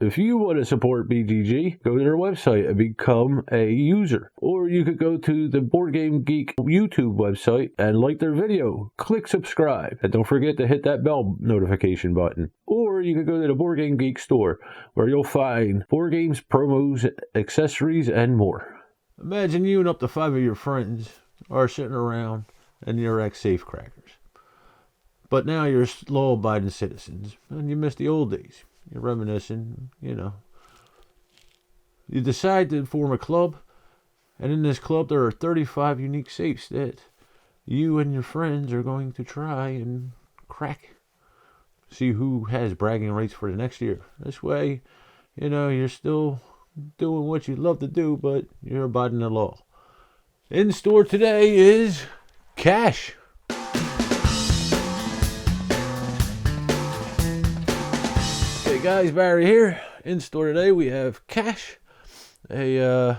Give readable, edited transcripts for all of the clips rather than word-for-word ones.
If you want to support BGG, go to their website and become a user. Or you could go to the Board Game Geek YouTube website and like their video. Click subscribe. And don't forget to hit that bell notification button. Or you could go to the Board Game Geek Store, where you'll find board games, promos, accessories, and more. Imagine you and up to 5 of your friends are sitting around and you're ex-safecrackers. But now you're law-abiding citizens, and you miss the old days. You're reminiscing, You decide to form a club, and in this club there are 35 unique safes that you and your friends are going to try and crack. See who has bragging rights for the next year. This way, you're still doing what you love to do, but you're abiding the law. In store today is cash. Hey guys, Barry here. In store today we have cash. You're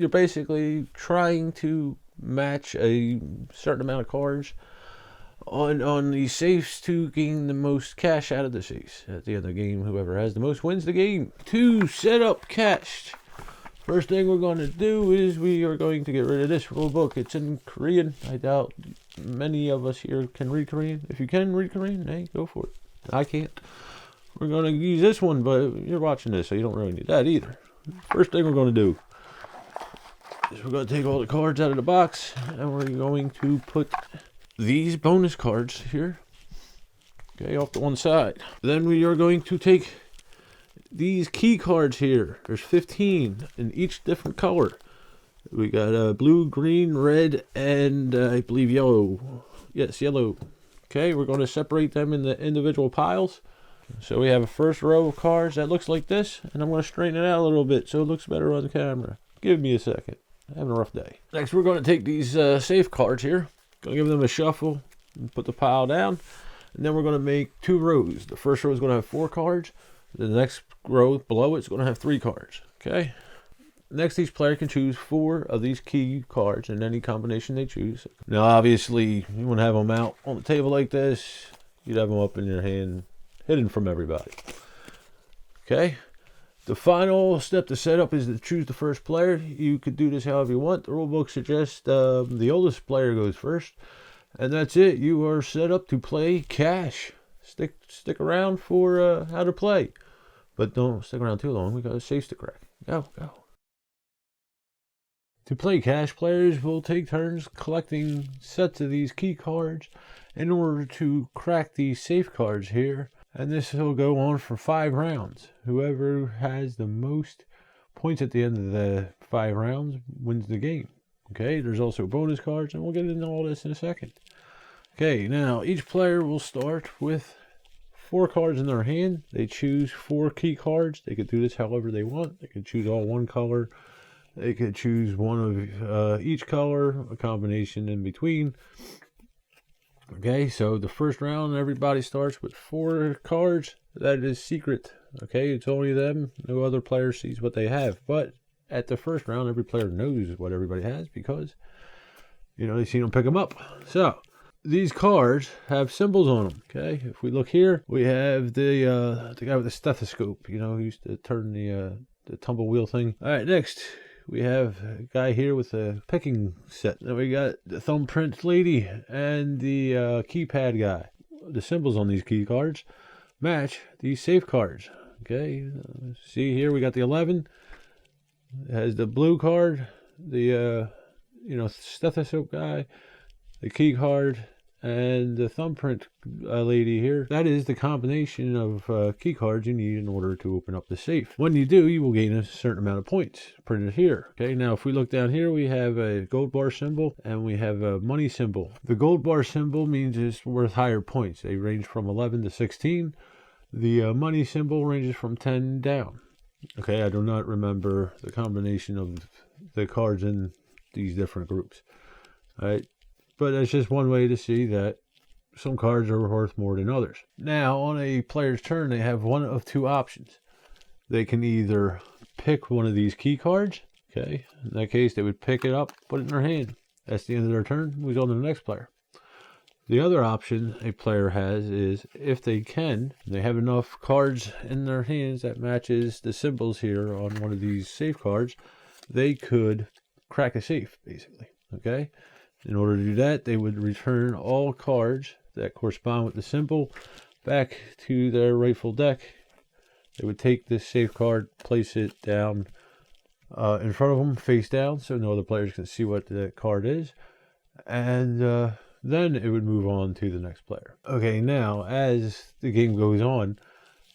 basically trying to match a certain amount of cards on the safes to gain the most cash out of the safes. At the end of the game, whoever has the most wins the game. To set up cash, first thing we're going to do is we are going to get rid of this rule book. It's in Korean. I doubt many of us here can read Korean. If you can read Korean, hey, go for it. I can't. We're going to use this one, but you're watching this, so you don't really need that either. First thing we're going to do is we're going to take all the cards out of the box, and we're going to put these bonus cards here, okay, off to one side. Then we are going to take these key cards here. There's 15 in each different color. We got blue, green, red, and I believe yellow. Yes, yellow. Okay, we're going to separate them in the individual piles. So we have a first row of cards that looks like this, and I'm going to straighten it out a little bit so it looks better on the camera. Give me a second. I'm having a rough day. Next, we're going to take these safe cards here. Going to give them a shuffle and put the pile down. And then we're going to make 2 rows. The first row is going to have 4 cards. The next row below it is going to have 3 cards. Okay. Next, each player can choose 4 of these key cards in any combination they choose. Now, obviously, you want to have them out on the table like this. You'd have them up in your hand, hidden from everybody. Okay. The final step to set up is to choose the first player. You could do this however you want. The rulebook suggests the oldest player goes first. And that's it. You are set up to play cash. Stick around for how to play. But don't stick around too long. We got a safe to crack. Go. To play cash, players will take turns collecting sets of these key cards in order to crack these safe cards here. And this will go on for 5 rounds. Whoever has the most points at the end of the 5 rounds wins the game. Okay, there's also bonus cards, and we'll get into all this in a second. Okay, now each player will start with 4 cards in their hand. They choose 4 key cards. They could do this however they want. They could choose all one color. They could choose one of each color, a combination in between. Okay, so the first round, everybody starts with 4 cards. That is secret. Okay, it's only them. No other player sees what they have. But at the first round, every player knows what everybody has because, they see them pick them up. So these cards have symbols on them. Okay, if we look here, we have the guy with the stethoscope. Who used to turn the tumble wheel thing. All right, next. We have a guy here with a picking set. Then we got the thumbprint lady and the keypad guy. The symbols on these key cards match these safe cards. Okay, see here we got the 11. It has the blue card, the stethoscope guy, the key card, and the thumbprint lady here. That is the combination of key cards you need in order to open up the safe. When you do, you will gain a certain amount of points printed here. Okay, now if we look down here, we have a gold bar symbol and we have a money symbol. The gold bar symbol means it's worth higher points. They range from 11 to 16. The money symbol ranges from 10 down. Okay, I do not remember the combination of the cards in these different groups. All right. But that's just one way to see that some cards are worth more than others. Now, on a player's turn, they have one of 2 options. They can either pick one of these key cards. Okay, in that case, they would pick it up, put it in their hand. That's the end of their turn. Moves on to the next player. The other option a player has is if they have enough cards in their hands that matches the symbols here on one of these safe cards, they could crack a safe, basically. Okay? In order to do that, they would return all cards that correspond with the symbol back to their rightful deck. They would take this safe card, place it down in front of them, face down, so no other players can see what the card is. And then it would move on to the next player. Okay, now, as the game goes on,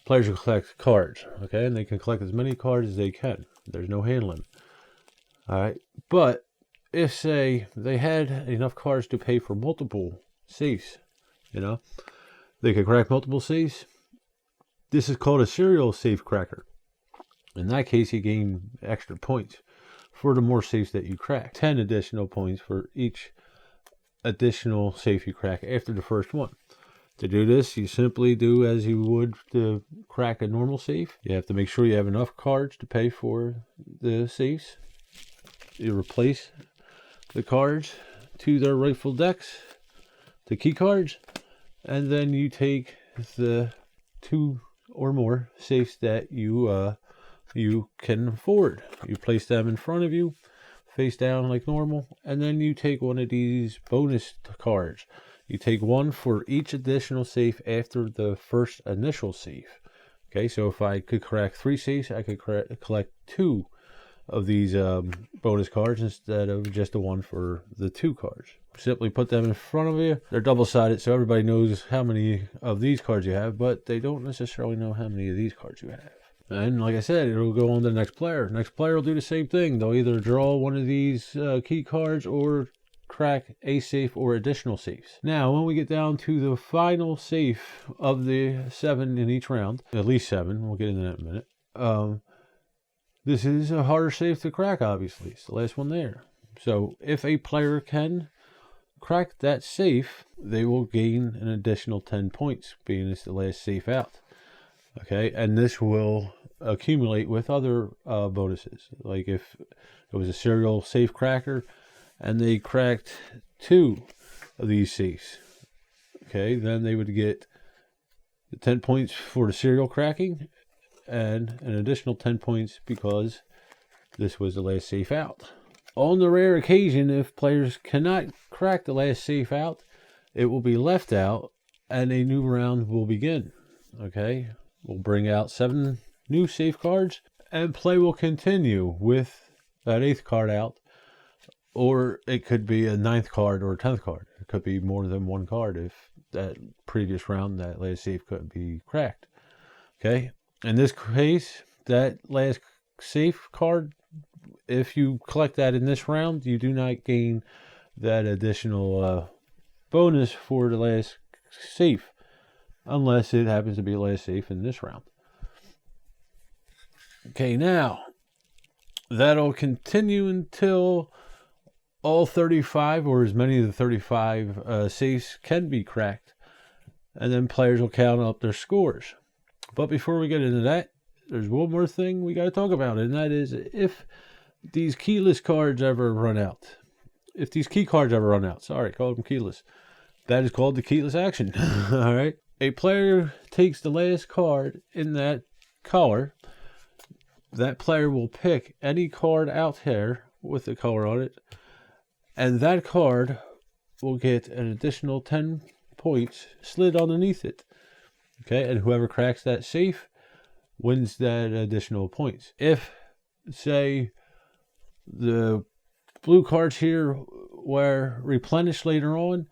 players will collect cards, okay? And they can collect as many cards as they can. There's no hand limit. Alright, but if, say, they had enough cards to pay for multiple safes, they could crack multiple safes. This is called a serial safe cracker. In that case, you gain extra points for the more safes that you crack. 10 additional points for each additional safe you crack after the first one. To do this, you simply do as you would to crack a normal safe. You have to make sure you have enough cards to pay for the safes. You replace the cards to their rightful decks, the key cards, and then you take the 2 or more safes that you can afford. You place them in front of you, face down like normal, and then you take one of these bonus cards. You take one for each additional safe after the first initial safe. Okay, so if I could crack 3 safes, I could collect 2 of these bonus cards instead of just the one for the 2 cards. Simply put them in front of you. They're double-sided, so everybody knows how many of these cards you have, but they don't necessarily know how many of these cards you have. And like I said, it'll go on to the next player. Next player will do the same thing. They'll either draw one of these key cards or crack a safe or additional safes. Now, when we get down to the final safe of the 7 in each round, at least 7, we'll get into that in a minute. This is a harder safe to crack, obviously. It's the last one there. So if a player can crack that safe, they will gain an additional 10 points, being it's the last safe out. Okay, and this will accumulate with other bonuses. Like if it was a serial safe cracker and they cracked 2 of these safes, okay, then they would get the 10 points for the serial cracking and an additional 10 points because this was the last safe out. On the rare occasion, if players cannot crack the last safe out, it will be left out and a new round will begin. Okay, we'll bring out 7 new safe cards and play will continue with that 8th card out, or it could be a 9th card or a 10th card. It could be more than 1 card if that previous round, that last safe couldn't be cracked. Okay, in this case, that last safe card, if you collect that in this round, you do not gain that additional bonus for the last safe, unless it happens to be the last safe in this round. Okay, now, that'll continue until all 35 or as many of the 35 safes can be cracked, and then players will count up their scores. But before we get into that, there's one more thing we got to talk about, and that is if these keyless cards ever run out. If these key cards ever run out, sorry, call them keyless. That is called the keyless action. All right. A player takes the last card in that color. That player will pick any card out there with the color on it, and that card will get an additional 10 points slid underneath it. Okay, and whoever cracks that safe wins that additional points. If, say, the blue cards here were replenished later on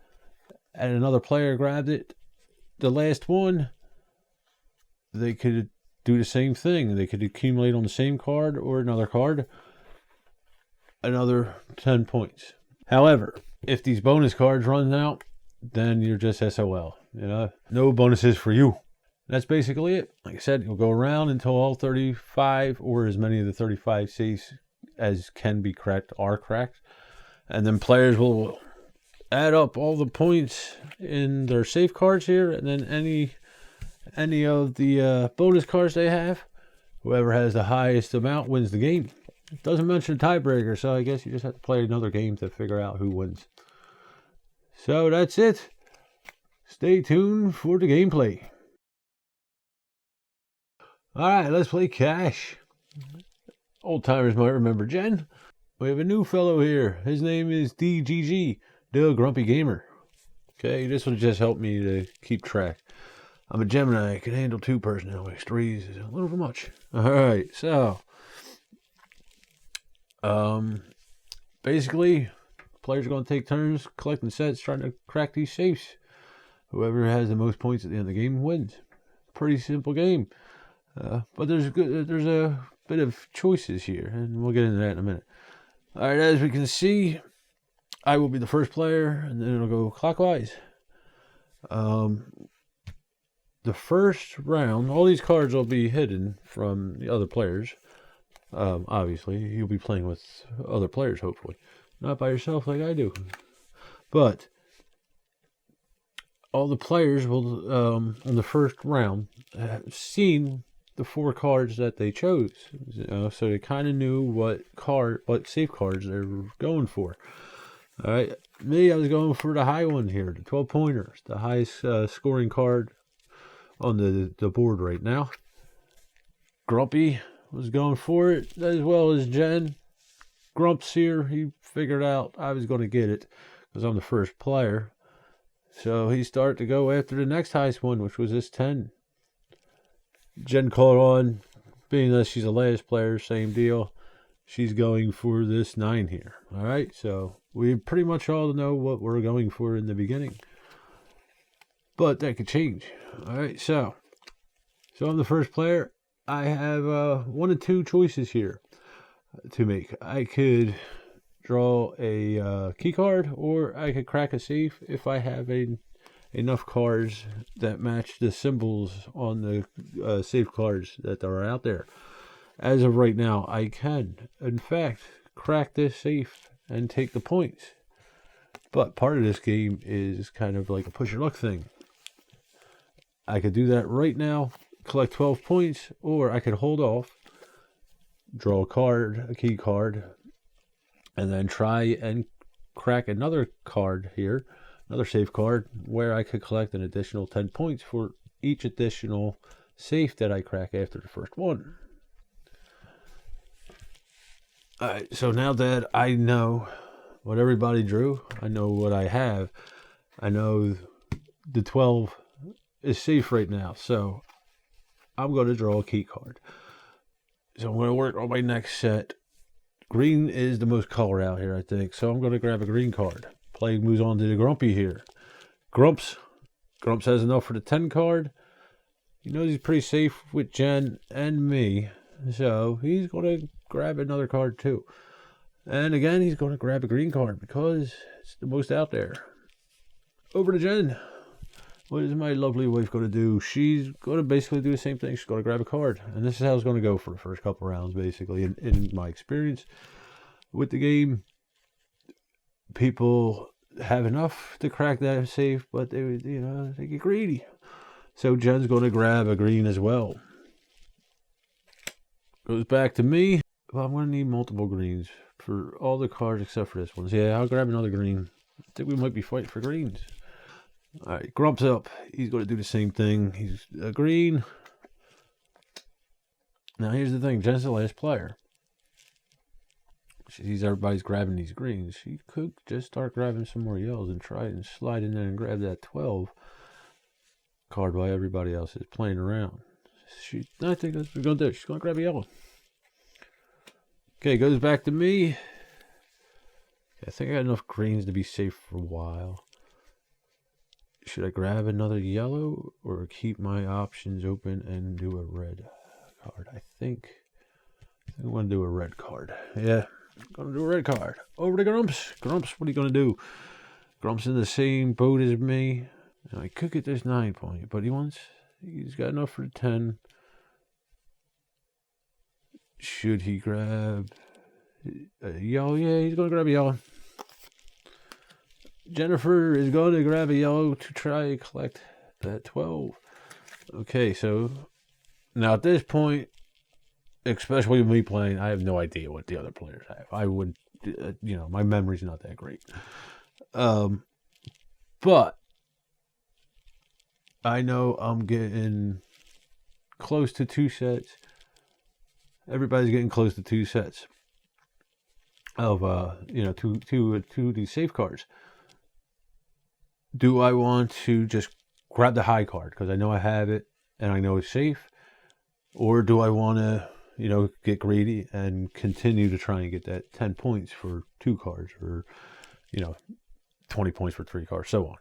and another player grabbed it, the last one, they could do the same thing. They could accumulate on the same card or another card another 10 points. However, if these bonus cards run out, then you're just SOL. No bonuses for you. That's basically it. Like I said, you'll go around until all 35 or as many of the 35 safes as can be cracked are cracked. And then players will add up all the points in their safe cards here, and then any of the bonus cards they have. Whoever has the highest amount wins the game. It doesn't mention a tiebreaker, so I guess you just have to play another game to figure out who wins. So that's it. Stay tuned for the gameplay. Alright, let's play cash. Old timers might remember Jen. We have a new fellow here. His name is DGG, the Grumpy Gamer. Okay, this will just help me to keep track. I'm a Gemini. I can handle 2 personalities. 3 is a little too much. Alright, so basically, players are going to take turns collecting sets, trying to crack these safes. Whoever has the most points at the end of the game wins. Pretty simple game. But there's a bit of choices here, and we'll get into that in a minute. Alright, as we can see, I will be the first player, and then it'll go clockwise. The first round, all these cards will be hidden from the other players. Obviously, you'll be playing with other players, hopefully. Not by yourself like I do. But all the players will, in the first round, have seen the 4 cards that they chose. So they kind of knew what safe cards they were going for. All right, me, I was going for the high one here, the 12 pointers, the highest scoring card on the board right now. Grumpy was going for it, as well as Jen. Grumps here, he figured out I was going to get it because I'm the first player. So he started to go after the next highest one, which was this 10. Jen caught on, being that she's the last player, same deal. She's going for this 9 here. All right, so we pretty much all know what we're going for in the beginning. But that could change. All right, so I'm the first player. I have 1 of 2 choices here to make. I could draw a key card, or I could crack a safe if I have enough cards that match the symbols on the safe cards that are out there. As of right now, I can, in fact, crack this safe and take the points. But part of this game is kind of like a push your luck thing. I could do that right now, collect 12 points, or I could hold off, draw a key card, and then try and crack another card here, another safe card, where I could collect an additional 10 points for each additional safe that I crack after the first one. Alright, so now that I know what everybody drew, I know what I have, I know the 12 is safe right now, so I'm going to draw a key card. So I'm going to work on my next set. Green is the most color out here, I think, so I'm going to grab a green card. Play moves on to the Grumpy here. Grumps has enough for the 10 card. He knows he's pretty safe with Jen and me, so he's going to grab another card too. And again, he's going to grab a green card because it's the most out there. Over to Jen. What is my lovely wife going to do? She's going to basically do the same thing. She's going to grab a card. And this is how it's going to go for the first couple rounds, basically. In my experience with the game, people have enough to crack that safe, but they get greedy. So Jen's going to grab a green as well. Goes back to me. Well, I'm going to need multiple greens for all the cards except for this one. So yeah, I'll grab another green. I think we might be fighting for greens. Alright, Grumps up. He's going to do the same thing. He's a green. Now here's the thing. Jen's the last player. She sees everybody's grabbing these greens. She could just start grabbing some more yellows and try and slide in there and grab that 12 card while everybody else is playing around. I think that's what we're going to do. She's going to grab a yellow. Okay, goes back to me. I think I got enough greens to be safe for a while. Should I grab another yellow or keep my options open and do a red card? I think I want to do a red card. Yeah, I'm going to do a red card. Over to Grumps. Grumps, what are you going to do? Grumps in the same boat as me. Now, I could get this 9 point, but he's got enough for 10. Should he grab a yellow? Yeah, he's going to grab a yellow. Jennifer is going to grab a yellow to try and collect that 12. Okay, so now at this point, especially with me playing, I have no idea what the other players have. I would, my memory's not that great. But I know I'm getting close to 2 sets. Everybody's getting close to 2 sets of two of these safe cards. Do I want to just grab the high card because I know I have it and I know it's safe, or do I want to get greedy and continue to try and get that 10 points for 2 cards, or 20 points for 3 cards, so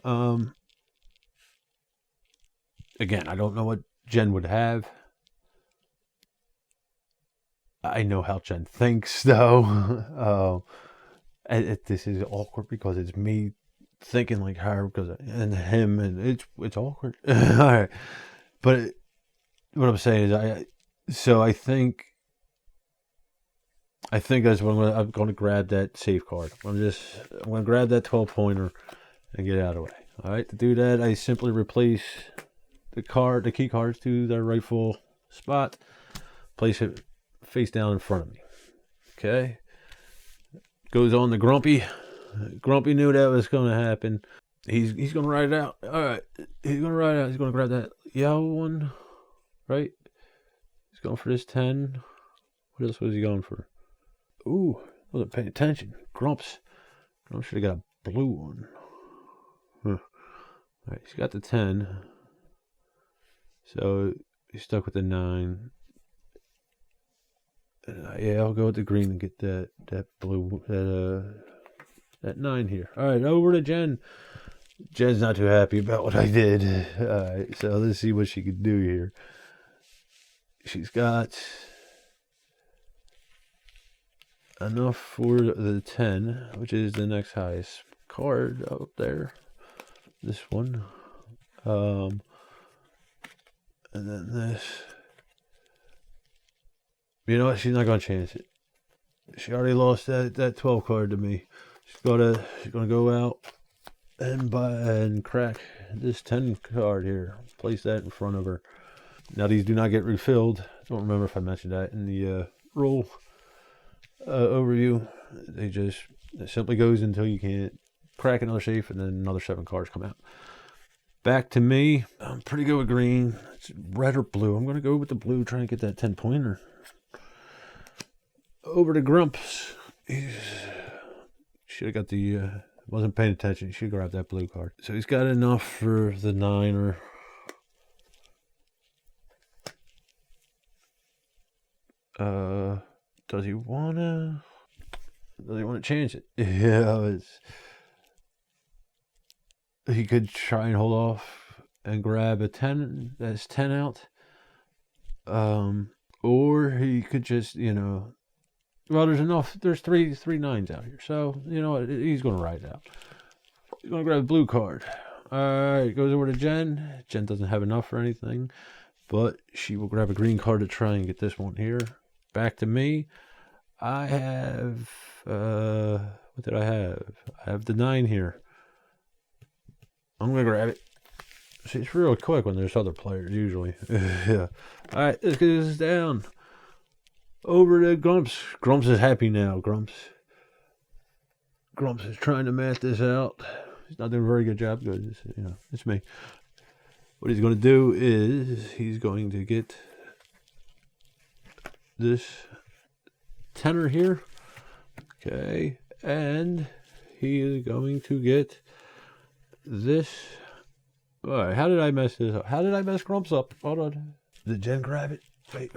on. Again, I don't know what Jen would have. I know how Jen thinks, though. This is awkward because it's me thinking like her and him, and it's awkward. All right, but what I'm saying is, I think that's what I'm going to grab that safe card. I'm going to grab that 12-pointer and get out of the way. All right, to do that, I simply replace the key cards to their rightful spot, place it face down in front of me. Okay, goes on to Grumpy. Grumpy knew that was going to happen. He's going to ride it out. All right, he's going to ride it out. He's going to grab that yellow one, right? He's going for this 10. What else was he going for? Ooh, wasn't paying attention. Grumps should have got a blue one. Huh. All right, he's got the 10. So he's stuck with the 9. Yeah, I'll go with the green and get that blue, that 9 here. All right, over to Jen. Jen's not too happy about what I did. All right, so let's see what she can do here. She's got enough for the 10, which is the next highest card up there. This one. And then this. You know what? She's not going to chance it. She already lost that 12 card to me. She's gonna go out and crack this 10 card here. Place that in front of her. Now these do not get refilled. I don't remember if I mentioned that in the rule overview. It simply goes until you can't crack another safe, and then another 7 cards come out. Back to me. I'm pretty good with green. It's red or blue. I'm gonna go with the blue, trying to get that 10-pointer. Over to Grumps. Should have got the wasn't paying attention. He should have grabbed that blue card. So he's got enough for the 9er. Does he wanna change it? Yeah, he could try and hold off and grab a 10. That's 10 out. Or he could just, well, there's three 9s out here. So, you know what? He's going to ride it out. He's going to grab a blue card. All right, goes over to Jen. Jen doesn't have enough for anything, but she will grab a green card to try and get this one here. Back to me. I have, what did I have? I have the 9 here. I'm going to grab it. See, it's real quick when there's other players, usually. Yeah. All right, let's get this down. Over to Grumps. Grumps is happy now. Grumps is trying to math this out. He's not doing a very good job because it's me. What he's going to do is he's going to get this 10er here. Okay, and he is going to get this. All right, how did I mess this up? How did I mess Grumps up? Hold on. Did Jen grab it? Wait.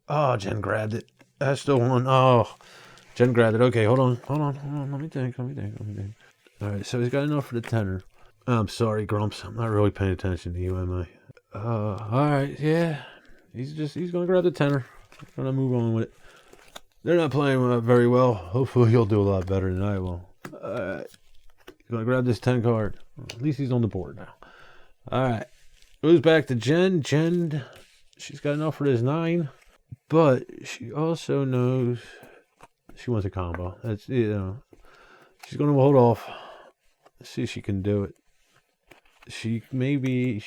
Oh, Jen grabbed it. That's the one. Oh, Jen grabbed it. Okay, hold on. Let me think. All right, so he's got enough for the 10er. I'm sorry, Grumps. I'm not really paying attention to you, am I? All right, yeah. He's going to grab the 10er. I'm going to move on with it. They're not playing very well. Hopefully he'll do a lot better than I will. All right. He's going to grab this 10 card. At least he's on the board now. All right. Goes back to Jen. Jen, she's got enough for this 9. But she also knows she wants a combo. That's she's going to hold off. See if she can do it. She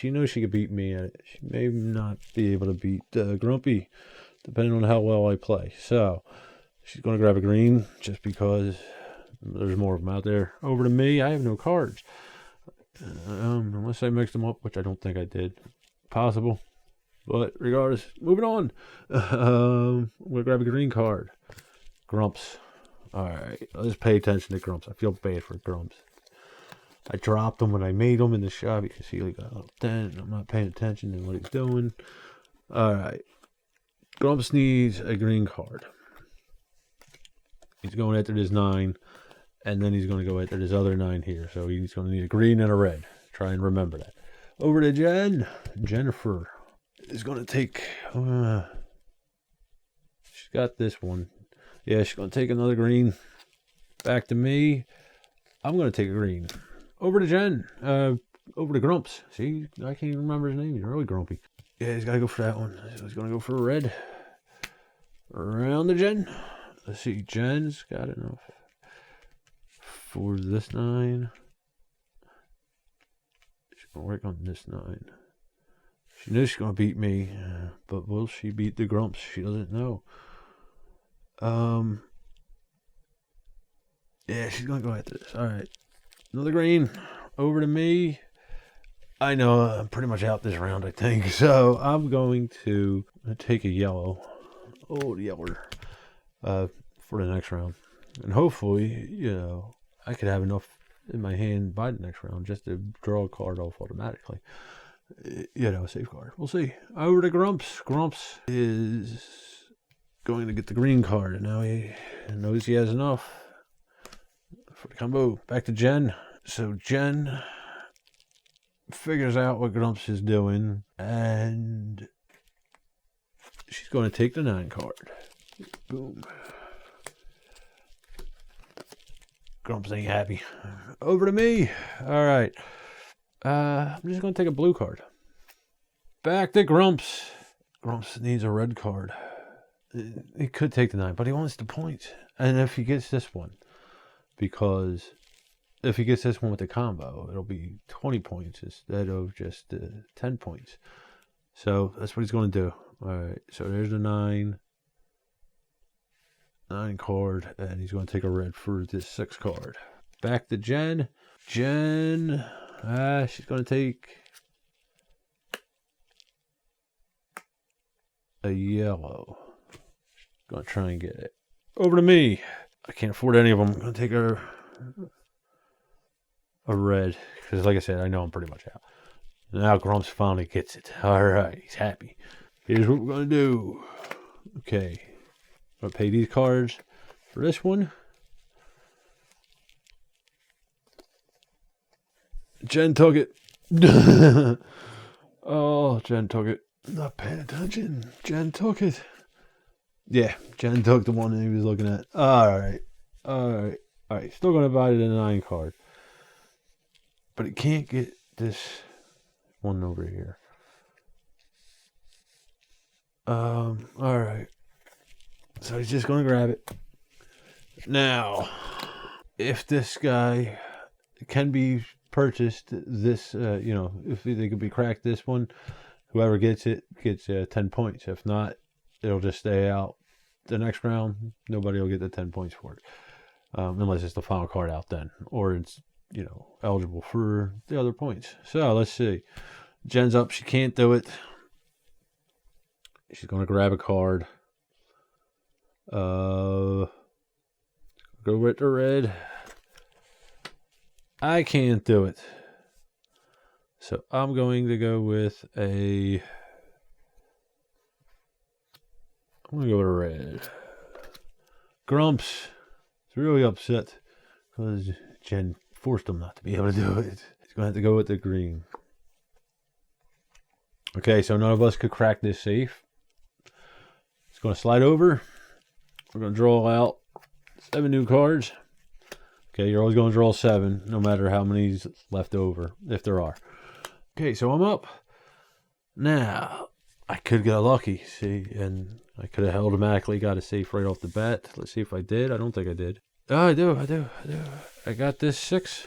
knows she could beat me at it. She may not be able to beat Grumpy, depending on how well I play. So she's going to grab a green just because there's more of them out there. Over to me. I have no cards. Unless I mixed them up, which I don't think I did. Possible. But regardless, moving on. I'm going to grab a green card. Grumps. Alright, let's pay attention to Grumps. I feel bad for Grumps. I dropped him when I made him in the shop. You can see he got a little dent. I'm not paying attention to what he's doing. Alright. Grumps needs a green card. He's going after this 9. And then he's going to go after this other 9 here. So he's going to need a green and a red. Try and remember that. Over to Jen. Jennifer is going to take... she's got this one. Yeah, she's going to take another green. Back to me. I'm going to take a green. Over to Jen. Over to Grumps. See, I can't even remember his name. He's really grumpy. Yeah, he's got to go for that one. So he's going to go for a red. Around to Jen. Let's see. Jen's got enough for this 9. She's going to work on this 9. She knows she's going to beat me. But will she beat the Grumps? She doesn't know. Yeah, she's going to go after this. Alright. Another green. Over to me. I know I'm pretty much out this round, I think. So I'm going to take a yellow. Oh, the yeller. For the next round. And hopefully, you know, I could have enough in my hand by the next round just to draw a card off automatically. You know, a safe card. We'll see. Over to Grumps. Grumps is going to get the green card. And now he knows he has enough for the combo. Back to Jen. So Jen figures out what Grumps is doing. And she's going to take the 9 card. Boom. Grumps ain't happy. Over to me. All right. I'm just going to take a blue card. Back to Grumps. Grumps needs a red card. He could take the 9, but he wants the points. And if he gets this one, because if he gets this one with the combo, it'll be 20 points instead of just 10 points. So that's what he's going to do. All right. So there's the 9 card, and he's going to take a red for this 6 card. Back to Jen. Jen, she's going to take a yellow. Going to try and get it. Over to me. I can't afford any of them. I'm going to take a red, because like I said, I know I'm pretty much out. Now Grumps finally gets it. All right, he's happy. Here's what we're going to do. Okay. I'm going to pay these cards for this one. Jen took it. Oh, Jen took it. Not paying attention. Jen took it. Yeah, Jen took the one that he was looking at. Alright. Alright. Still going to buy the 9 card. But he can't get this one over here. Alright. So he's just going to grab it. Now, if this guy can be purchased, this, if they could be cracked this one, whoever gets it gets 10 points. If not, it'll just stay out the next round. Nobody will get the 10 points for it. Unless it's the final card out then. Or it's, eligible for the other points. So, let's see. Jen's up. She can't do it. She's going to grab a card. Go with the red. I can't do it. So I'm going to go with a... I'm going to go with a red. Grumps is really upset because Jen forced him not to be able to do it. He's going to have to go with the green. Okay, so none of us could crack this safe. It's going to slide over. We're going to draw out 7 new cards. Okay, you're always going to draw 7, no matter how many's left over, if there are. Okay, so I'm up. Now, I could get lucky, see, and I could have automatically got a safe right off the bat. Let's see if I did. I don't think I did. Oh, I do. I got this 6.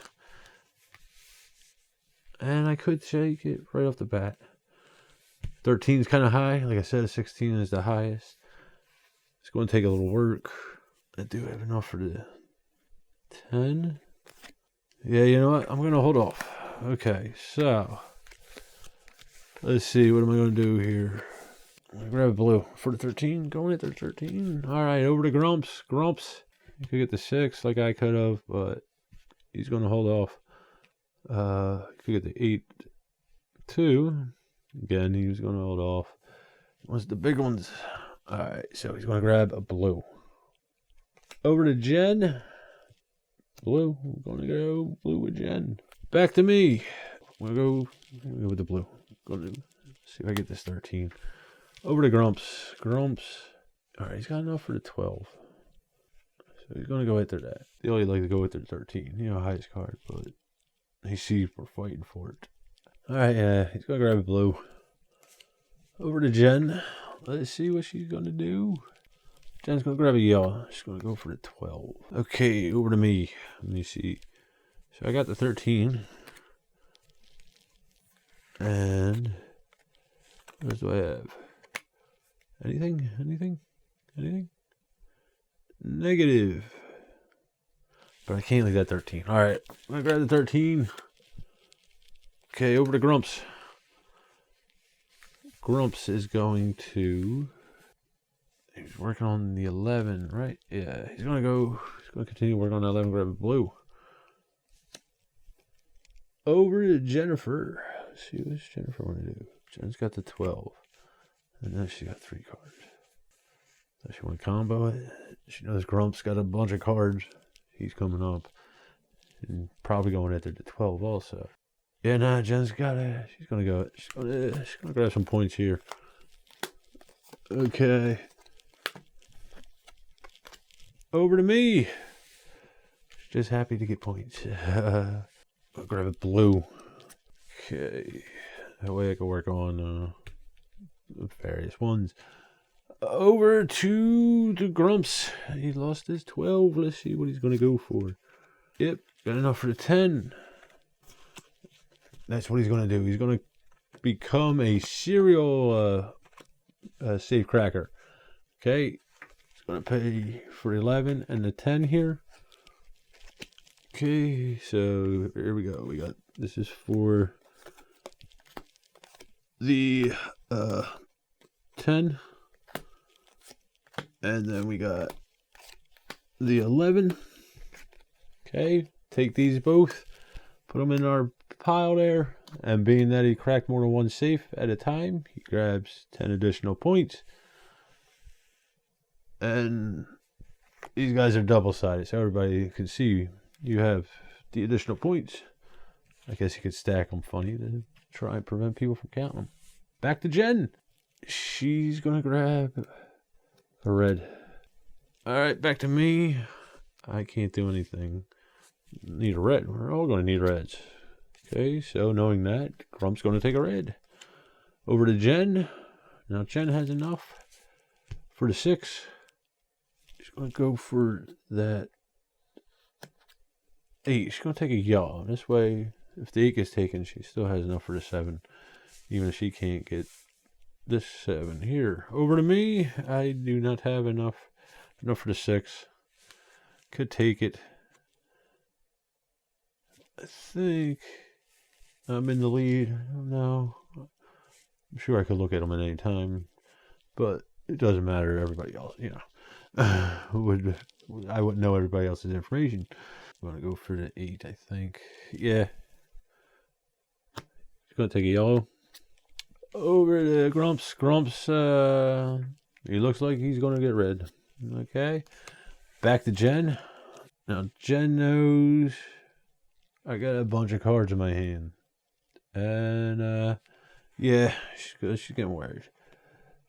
And I could take it right off the bat. 13 is kind of high. Like I said, a 16 is the highest. It's going to take a little work. I do have enough for the 10. Yeah, you know what? I'm going to hold off. Okay, so let's see. What am I going to do here? I'm going to grab a blue for the 13. Going at the 13. All right, over to Grumps. Grumps. You could get the 6 like I could have, but he's going to hold off. You could get the 8-2. Again, he was going to hold off. What's the big ones? All right, so he's going to grab a blue. Over to Jen. Blue. We're going to go blue with Jen. Back to me. I'm going to go with the blue. Going to see if I get this 13. Over to Grumps. Grumps. All right, he's got enough for the 12. So he's going to go after that. They only like to go with the 13. You know, highest card, but he sees we're fighting for it. All right, he's going to grab a blue. Over to Jen. Let's see what she's going to do. Jen's going to grab a yellow. She's going to go for the 12. Okay, over to me. Let me see. So I got the 13. And what do I have? Anything? Anything? Anything? Negative. But I can't leave that 13. All right, I'm going to grab the 13. Okay, over to Grumps. Grumps is going to... He's working on the 11, right? Yeah, he's going to continue working on the 11, grab a blue. Over to Jennifer. Let's see what's Jennifer want to do. Jen's got the 12. And now she's got 3 cards. Does she want to combo it? She knows Grumps got a bunch of cards. He's coming up. And probably going after the 12 also. Yeah, nah, Jen's got it. She's going to go. She's going to grab some points here. Okay. Over to me. She's just happy to get points. I'll grab a blue. Okay. That way I can work on various ones. Over to the Grumps. He lost his 12. Let's see what he's going to go for. Yep, got enough for the 10. That's what he's going to do. He's going to become a serial safe cracker. Okay. He's going to pay for 11 and the 10 here. Okay, so here we go. We got, this is for the 10. And then we got the 11. Okay, take these both, put them in our pile there, and being that he cracked more than one safe at a time, he grabs 10 additional points. And these guys are double-sided, so everybody can see you have the additional points. I guess you could stack them funny to try and prevent people from counting them. Back to Jen. She's going to grab a red. All right, back to me. I can't do anything. Need a red. We're all going to need reds. Okay, so knowing that, Grump's going to take a red. Over to Jen. Now Jen has enough for the 6. She's going to go for that 8. She's going to take a yellow. This way, if the 8 gets taken, she still has enough for the 7. Even if she can't get this 7 here. Over to me. I do not have enough for the 6. Could take it. I think I'm in the lead. I don't know. I'm sure I could look at them at any time, but it doesn't matter. Everybody else, you know, I wouldn't know everybody else's information. I'm gonna go for the 8. I think. Yeah. He's gonna take a yellow. Over to Grumps. Grumps. He looks like he's gonna get red. Okay. Back to Jen. Now Jen knows I got a bunch of cards in my hand. And yeah, she's getting worried.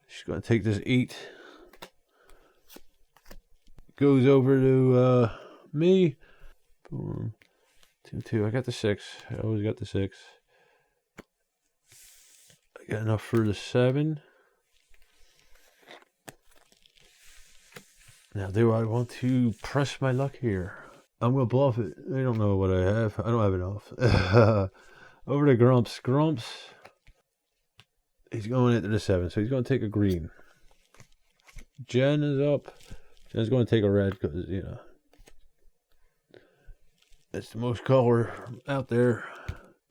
She's gonna take this 8. Goes over to me. Boom. 2-2. I got the 6. I always got the 6. I got enough for the 7. Now, do I want to press my luck here? I'm going to bluff it. They don't know what I have. I don't have enough. Over to Grumps. Grumps. He's going into the 7, so he's going to take a green. Jen is up. Jen's going to take a red because, you know, it's the most color out there.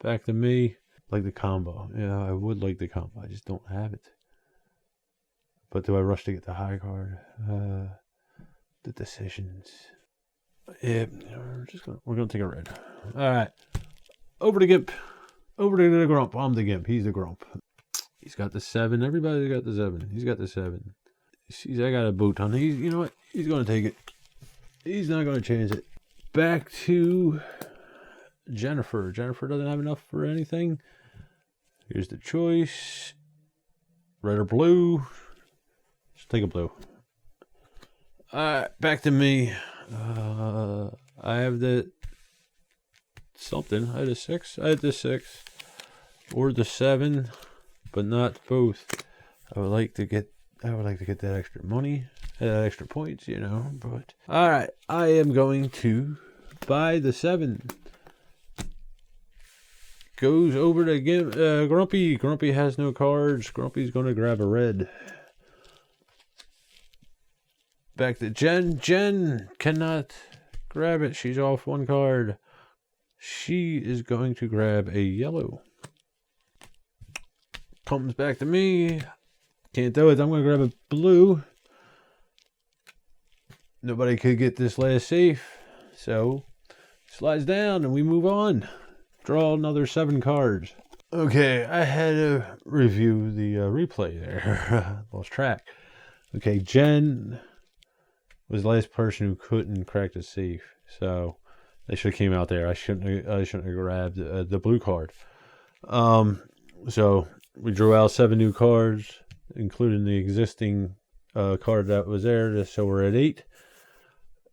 Back to me. Like the combo. Yeah, I would like the combo. I just don't have it. But do I rush to get the high card? The decisions. Yeah, we're gonna take a red. All right, over to Gimp. Over to the Grump. I'm the Gimp. He's the Grump. He's got the 7. Everybody's got the 7. He's got the 7. I got a boot on. You know what? He's gonna take it. He's not gonna change it. Back to Jennifer. Jennifer doesn't have enough for anything. Here's the choice. Red or blue? Just take a blue. Alright, back to me. I have the something. I had a 6. I had the 6. Or the 7. But not both. I would like to get that extra money. That extra points, you know. But alright, I am going to buy the 7. Goes over to Grumpy. Grumpy has no cards. Grumpy's going to grab a red. Back to Jen. Jen cannot grab it. She's off 1 card. She is going to grab a yellow. Comes back to me. Can't do it. I'm going to grab a blue. Nobody could get this last safe. So, slides down and we move on. Draw another 7 cards. Okay, I had to review the replay there. Lost track. Okay, Jen was the last person who couldn't crack the safe. So they should have came out there. I shouldn't have grabbed the blue card. So we drew out 7 new cards, including the existing card that was there. So we're at 8.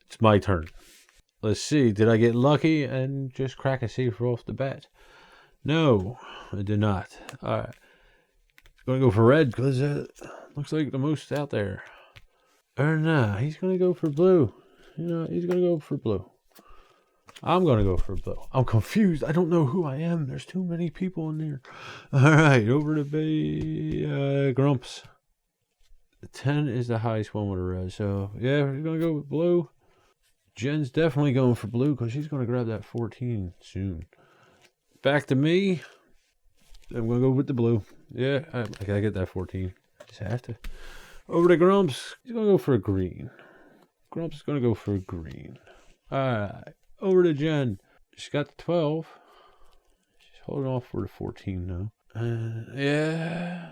It's my turn. Let's see. Did I get lucky and just crack a safe off the bat? No, I did not. All right. Going to go for red because it looks like the most out there. Or nah, he's going to go for blue. You know, he's going to go for blue. I'm going to go for blue. I'm confused. I don't know who I am. There's too many people in there. All right, over to Grumps. The 10 is the highest one with a red. So, yeah, we're going to go with blue. Jen's definitely going for blue because she's going to grab that 14 soon. Back to me. I'm going to go with the blue. Yeah, I got to get that 14. Just have to. Over to Grumps. He's going to go for a green. Grumps is going to go for a green. All right. Over to Jen. She's got the 12. She's holding off for the 14 now. Yeah.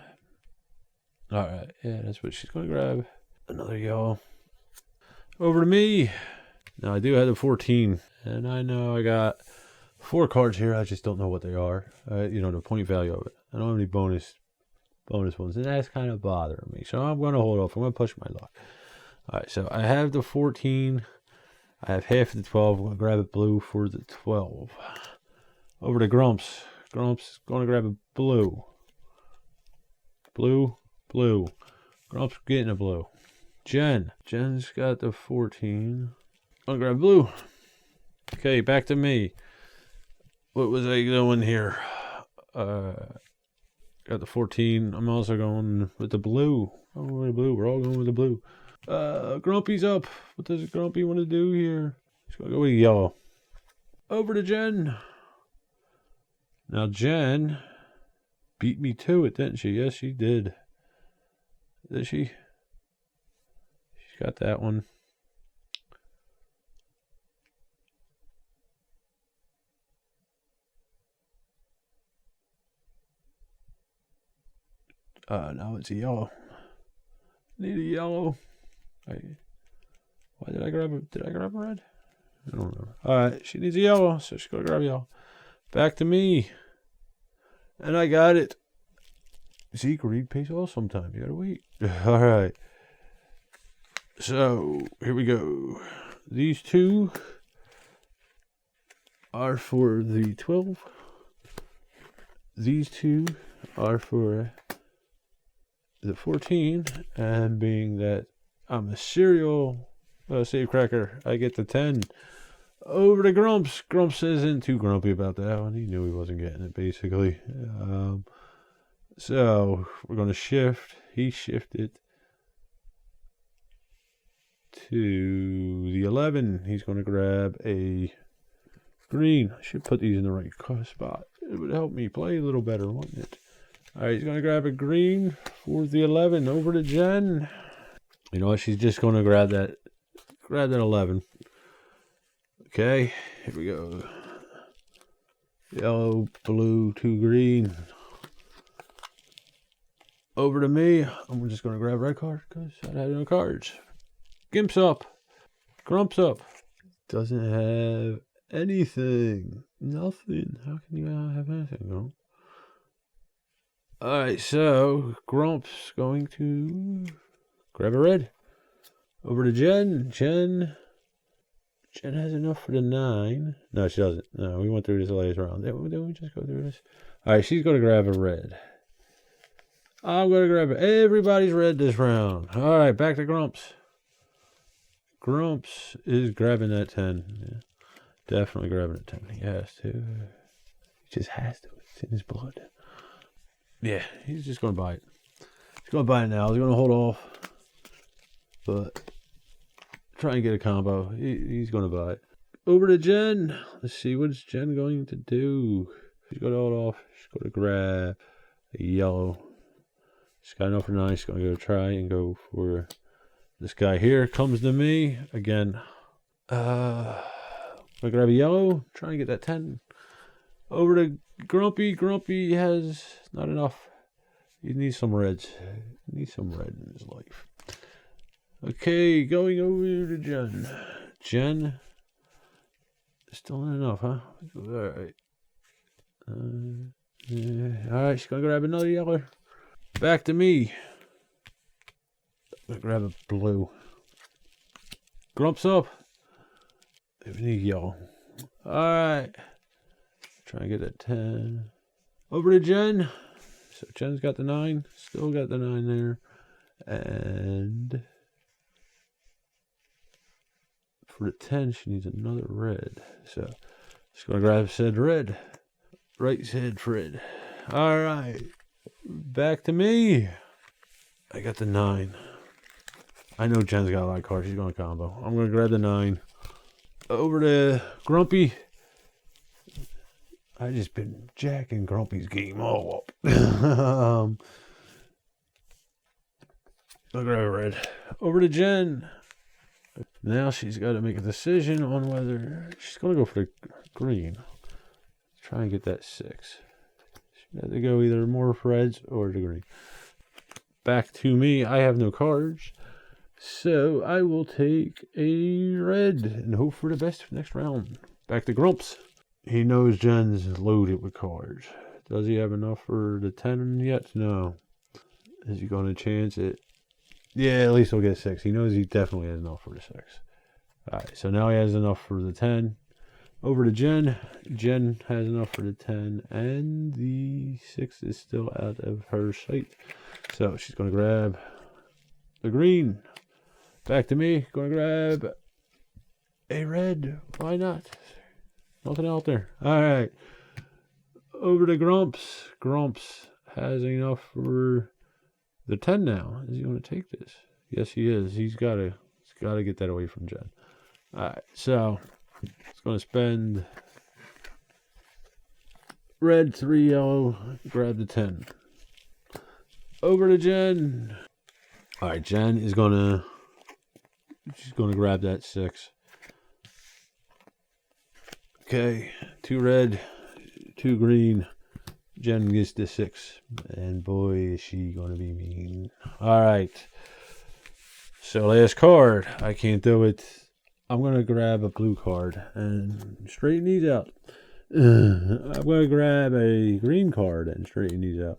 All right. Yeah, that's what she's going to grab. Another yellow. Over to me. Now, I do have the 14. And I know I got 4 cards here. I just don't know what they are. You know, the point value of it. I don't have any bonus ones. And that's kind of bothering me. So I'm going to hold off. I'm going to push my luck. All right. So I have the 14. I have half of the 12. I'm going to grab a blue for the 12. Over to Grumps. Grumps is going to grab a blue. Blue. Grumps getting a blue. Jen's got the 14. I'm going to grab blue. Okay, back to me. What was I doing here? Got the 14. I'm also going with the blue. I'm going with the blue. We're all going with the blue. Grumpy's up. What does Grumpy want to do here? He's going to go with yellow. Over to Jen. Now, Jen beat me to it, didn't she? Yes, she did. Did she? She's got that one. Now it's a yellow. Need a yellow. Why did I grab a red? I don't remember. Alright, she needs a yellow, so she's gonna grab a yellow. Back to me. And I got it. See, greed pays off sometimes. You gotta wait. Alright. So, here we go. These 2 are for the 12. These 2 are for the 14, and being that I'm a serial save cracker, I get the 10. Over to Grumps. Grumps isn't too grumpy about that one. He knew he wasn't getting it, basically. So we're going to shift. He shifted to the 11. He's going to grab a Green. I should put these in the right spot. It would help me play a little better, wouldn't it? Alright, he's going to grab a green for the 11. Over to Jen. You know what? She's just going to grab that 11. Okay, here we go. Yellow, blue, 2 green. Over to me. I'm just going to grab a red card because I had no cards. Gimp's up. Grump's up. Doesn't have anything. Nothing. How can you not have anything, Grump? Alright, so Grump's going to grab a red. Over to Jen. Jen has enough for the 9. No, she doesn't. No, we went through this last round. Didn't we just go through this? Alright, she's going to grab a red. I'm going to grab it. Everybody's red this round. Alright, back to Grumps. Grumps is grabbing that 10. Yeah, definitely grabbing that 10. He has to. He just has to. It's in his blood. Yeah, he's just going to buy it. He's going to buy it now. He's going to hold off. But try and get a combo. He's going to buy it. Over to Jen. Let's see. What's Jen going to do? She's going to hold off. She's going to grab a yellow. She's got enough for 9. She's going to go try and go for this guy here. Comes to me. Again. I'm going to grab a yellow. Try and get that 10. Over to Grumpy. Grumpy has not enough. He needs some reds. He needs some red in his life. Okay, going over to Jen. Jen. Still not enough, huh? Alright. Alright, she's going to grab another yellow. Back to me. I'm going to grab a blue. Grumps up. We need yellow. Alright. Try and get that 10. Over to Jen. So Jen's got the 9. Still got the 9 there. And for the 10, she needs another red. So she's going to grab said red. Right said Fred. Alright. Back to me. I got the 9. I know Jen's got a lot of cards. She's going to combo. I'm going to grab the 9. Over to Grumpy. I just been jacking Grumpy's game all up. I'll grab a red. Over to Jen. Now she's got to make a decision on whether she's going to go for the green. Try and get that 6. She has to go either more reds or the green. Back to me. I have no cards. So I will take a red and hope for the best for next round. Back to Grumps. He knows Jen's loaded with cards. Does he have enough for the 10 yet? No. Is he going to chance it? Yeah, at least he'll get 6. He knows he definitely has enough for the 6. Alright, so now he has enough for the 10. Over to Jen. Jen has enough for the 10. And the 6 is still out of her sight. So she's going to grab the green. Back to me. Going to grab a red. Why not? Nothing out there. Alright. Over to Grumps. Grumps has enough for the 10 now. Is he going to take this? Yes, he is. He's got to get that away from Jen. Alright, so he's going to spend red, 3 yellow, grab the 10. Over to Jen. Alright, Jen is she's going to grab that 6. Okay, 2 red, 2 green. Jen gets the 6. And boy, is she going to be mean. Alright. So last card. I can't do it. I'm going to grab a blue card and straighten these out. I'm going to grab a green card and straighten these out.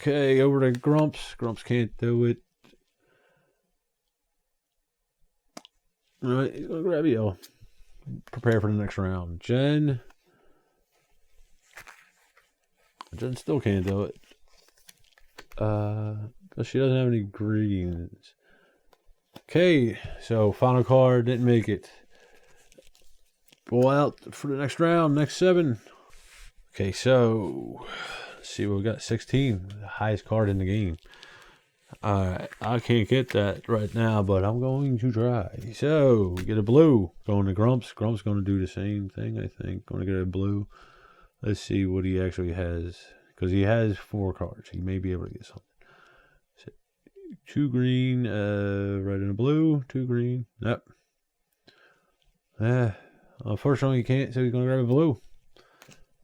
Okay, over to Grumps. Grumps can't do it. Alright, he's going to grab a yellow. Prepare for the next round. Jen still can't do it. But she doesn't have any greens. Okay, so final card didn't make it. Go out for the next round, next 7. Okay, so let's see what we got. 16, the highest card in the game. Alright, I can't get that right now, but I'm going to try. So, get a blue. Going to Grumps. Grumps going to do the same thing, I think. Going to get a blue. Let's see what he actually has. Because he has 4 cards. He may be able to get something. So, 2 green, red and a blue. 2 green. Yep. Unfortunately, he can't, so he's going to grab a blue.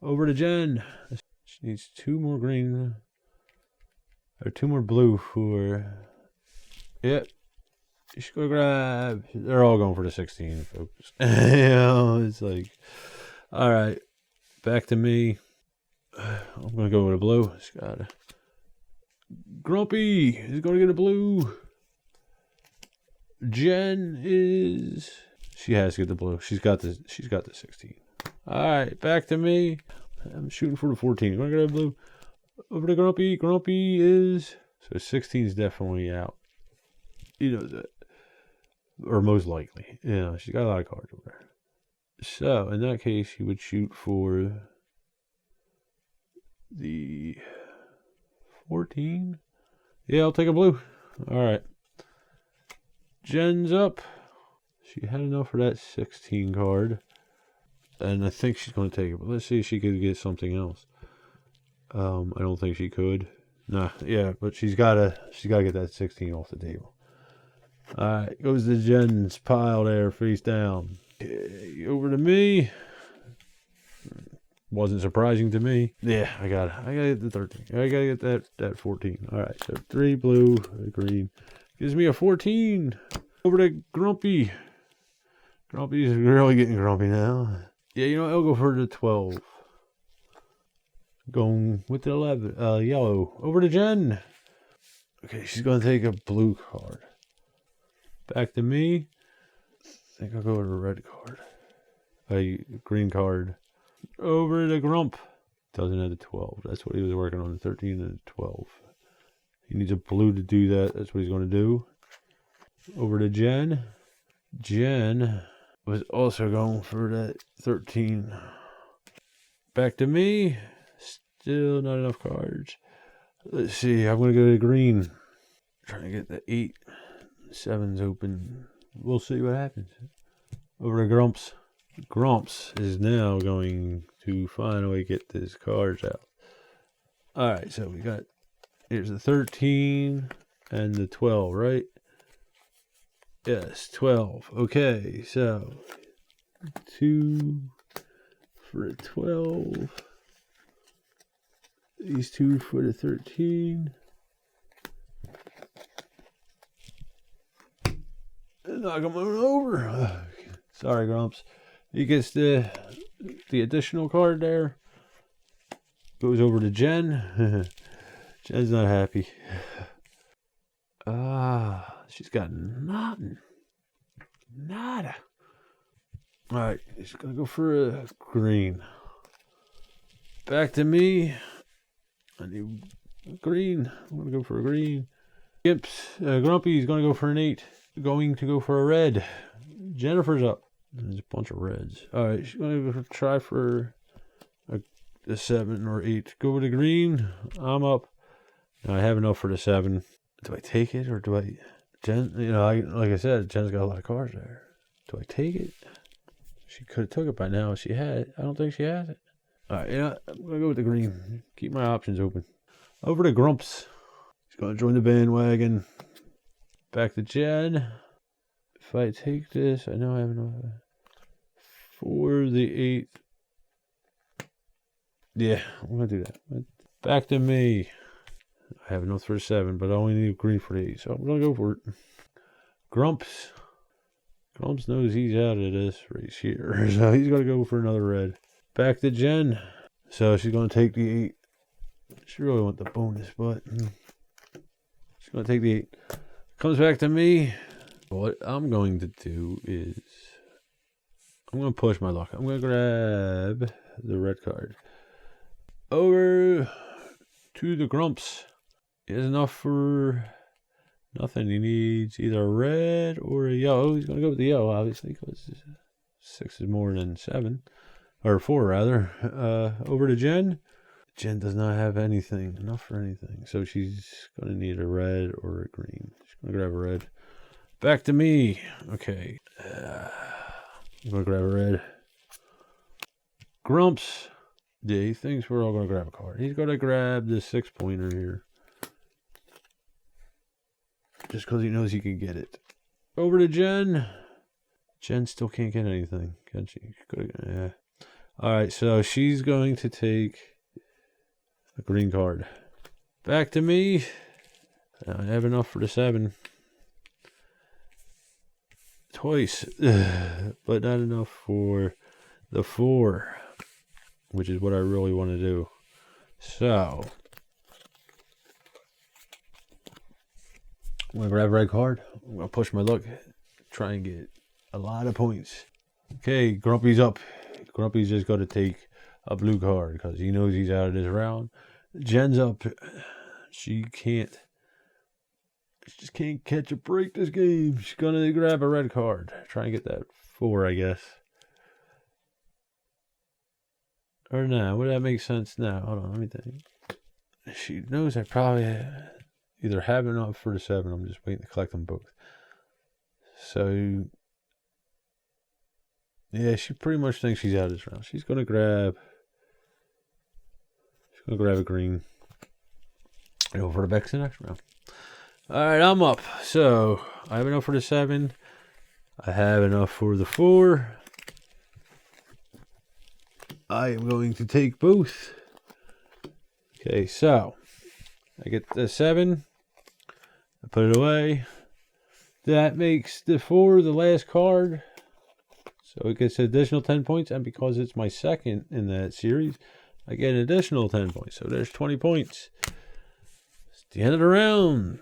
Over to Jen. She needs 2 more green. Or 2 more blue for... Yep. She's going to grab... They're all going for the 16, folks. It's like... Alright. Back to me. I'm going to go with a blue. It's got a... Grumpy is going to get a blue. Jen is... She has to get the blue. She's got the 16. Alright, back to me. I'm shooting for the 14. I'm going to get a blue. Over to Grumpy. Grumpy is... So 16 is definitely out. You know that. Or most likely. Yeah, she's got a lot of cards over there. So, in that case, he would shoot for the 14. Yeah, I'll take a blue. Alright. Jen's up. She had enough for that 16 card. And I think she's going to take it. But let's see if she could get something else. I don't think she could. Nah, yeah, but she's gotta get that 16 off the table. Alright, goes to Jen's pile there, face down. Okay, over to me. Wasn't surprising to me. Yeah, I gotta get the 13. I gotta get that 14. Alright, so 3 blue, green. Gives me a 14. Over to Grumpy. Grumpy's really getting grumpy now. Yeah, you know, I'll go for the 12. Going with the 11, yellow. Over to Jen. Okay, she's going to take a blue card. Back to me. I think I'll go with a red card. A green card. Over to Grump. Doesn't have the 12. That's what he was working on, the 13 and the 12. He needs a blue to do that. That's what he's going to do. Over to Jen. Jen was also going for that 13. Back to me. Still not enough cards. Let's see. I'm going to go to green. Trying to get the 8. 7's open. We'll see what happens. Over to Grumps. Grumps is now going to finally get his cards out. Alright, so we got... Here's the 13 and the 12, right? Yes, 12. Okay, so... 2 for the 12... These 2 for the 13. And knock him over. Sorry, Grumps. He gets the additional card there. Goes over to Jen. Jen's not happy. She's got nothing. Nada. Alright, she's gonna go for a green. Back to me. I need green. I'm going to go for a green. Grumpy's going to go for an 8. Going to go for a red. Jennifer's up. There's a bunch of reds. Alright, she's going to try for a 7 or 8. Go with the green. I'm up. Now I have enough for the 7. Do I take it or do I... Jen, you know, like I said, Jen's got a lot of cards there. Do I take it? She could have took it by now if she had it. I don't think she has it. Alright, you know, I'm going to go with the green. Keep my options open. Over to Grumps. He's going to join the bandwagon. Back to Jen. If I take this, I know I have enough for the 8. Yeah, I'm going to do that. Back to me. I have enough for a 7, but I only need green for the 8, so I'm going to go for it. Grumps. Grumps knows he's out of this race here, so he's going to go for another red. Back to Jen. So she's going to take the 8. She really wants the bonus, but she's going to take the 8. Comes back to me. What I'm going to do is I'm going to push my luck. I'm going to grab the red card. Over to the Grumps. He has enough for nothing. He needs either a red or a yellow. He's going to go with the yellow, obviously, because 6 is more than 7. Or 4, rather. Over to Jen. Jen does not have anything. Enough for anything. So she's going to need a red or a green. She's going to grab a red. Back to me. Okay. I'm going to grab a red. Grumps. Yeah, he thinks we're all going to grab a card. He's going to grab the 6-pointer here. Just because he knows he can get it. Over to Jen. Jen still can't get anything, can she? Yeah. Alright, so she's going to take a green card. Back to me. I have enough for the 7. Twice. But not enough for the 4. Which is what I really want to do. So I'm going to grab a red card. I'm going to push my luck. Try and get a lot of points. Okay, Grumpy's up. Grumpy's just got to take a blue card because he knows he's out of this round. Jen's up. She just can't catch a break this game. She's going to grab a red card. Try and get that 4, I guess. Or no, would that make sense now? Hold on, let me think. She knows I probably either have enough for the 7. I'm just waiting to collect them both. So, yeah, she pretty much thinks she's out of this round. She's going to grab a green. And over to back to the next round. Alright, I'm up. So, I have enough for the 7. I have enough for the 4. I am going to take both. Okay, so I get the 7. I put it away. That makes the 4 the last card. So it gets an additional 10 points. And because it's my second in that series, I get an additional 10 points. So there's 20 points. It's the end of the round.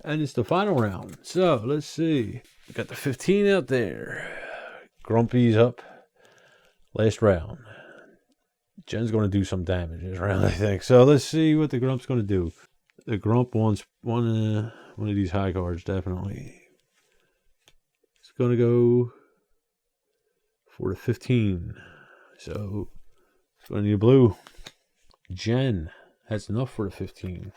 And it's the final round. So let's see. We got the 15 out there. Grumpy's up. Last round. Jen's going to do some damage this round, I think. So let's see what the Grump's going to do. The Grump wants one of these high cards, definitely. It's going to go for the 15. So it's going to need a blue. Jen has enough for the 15.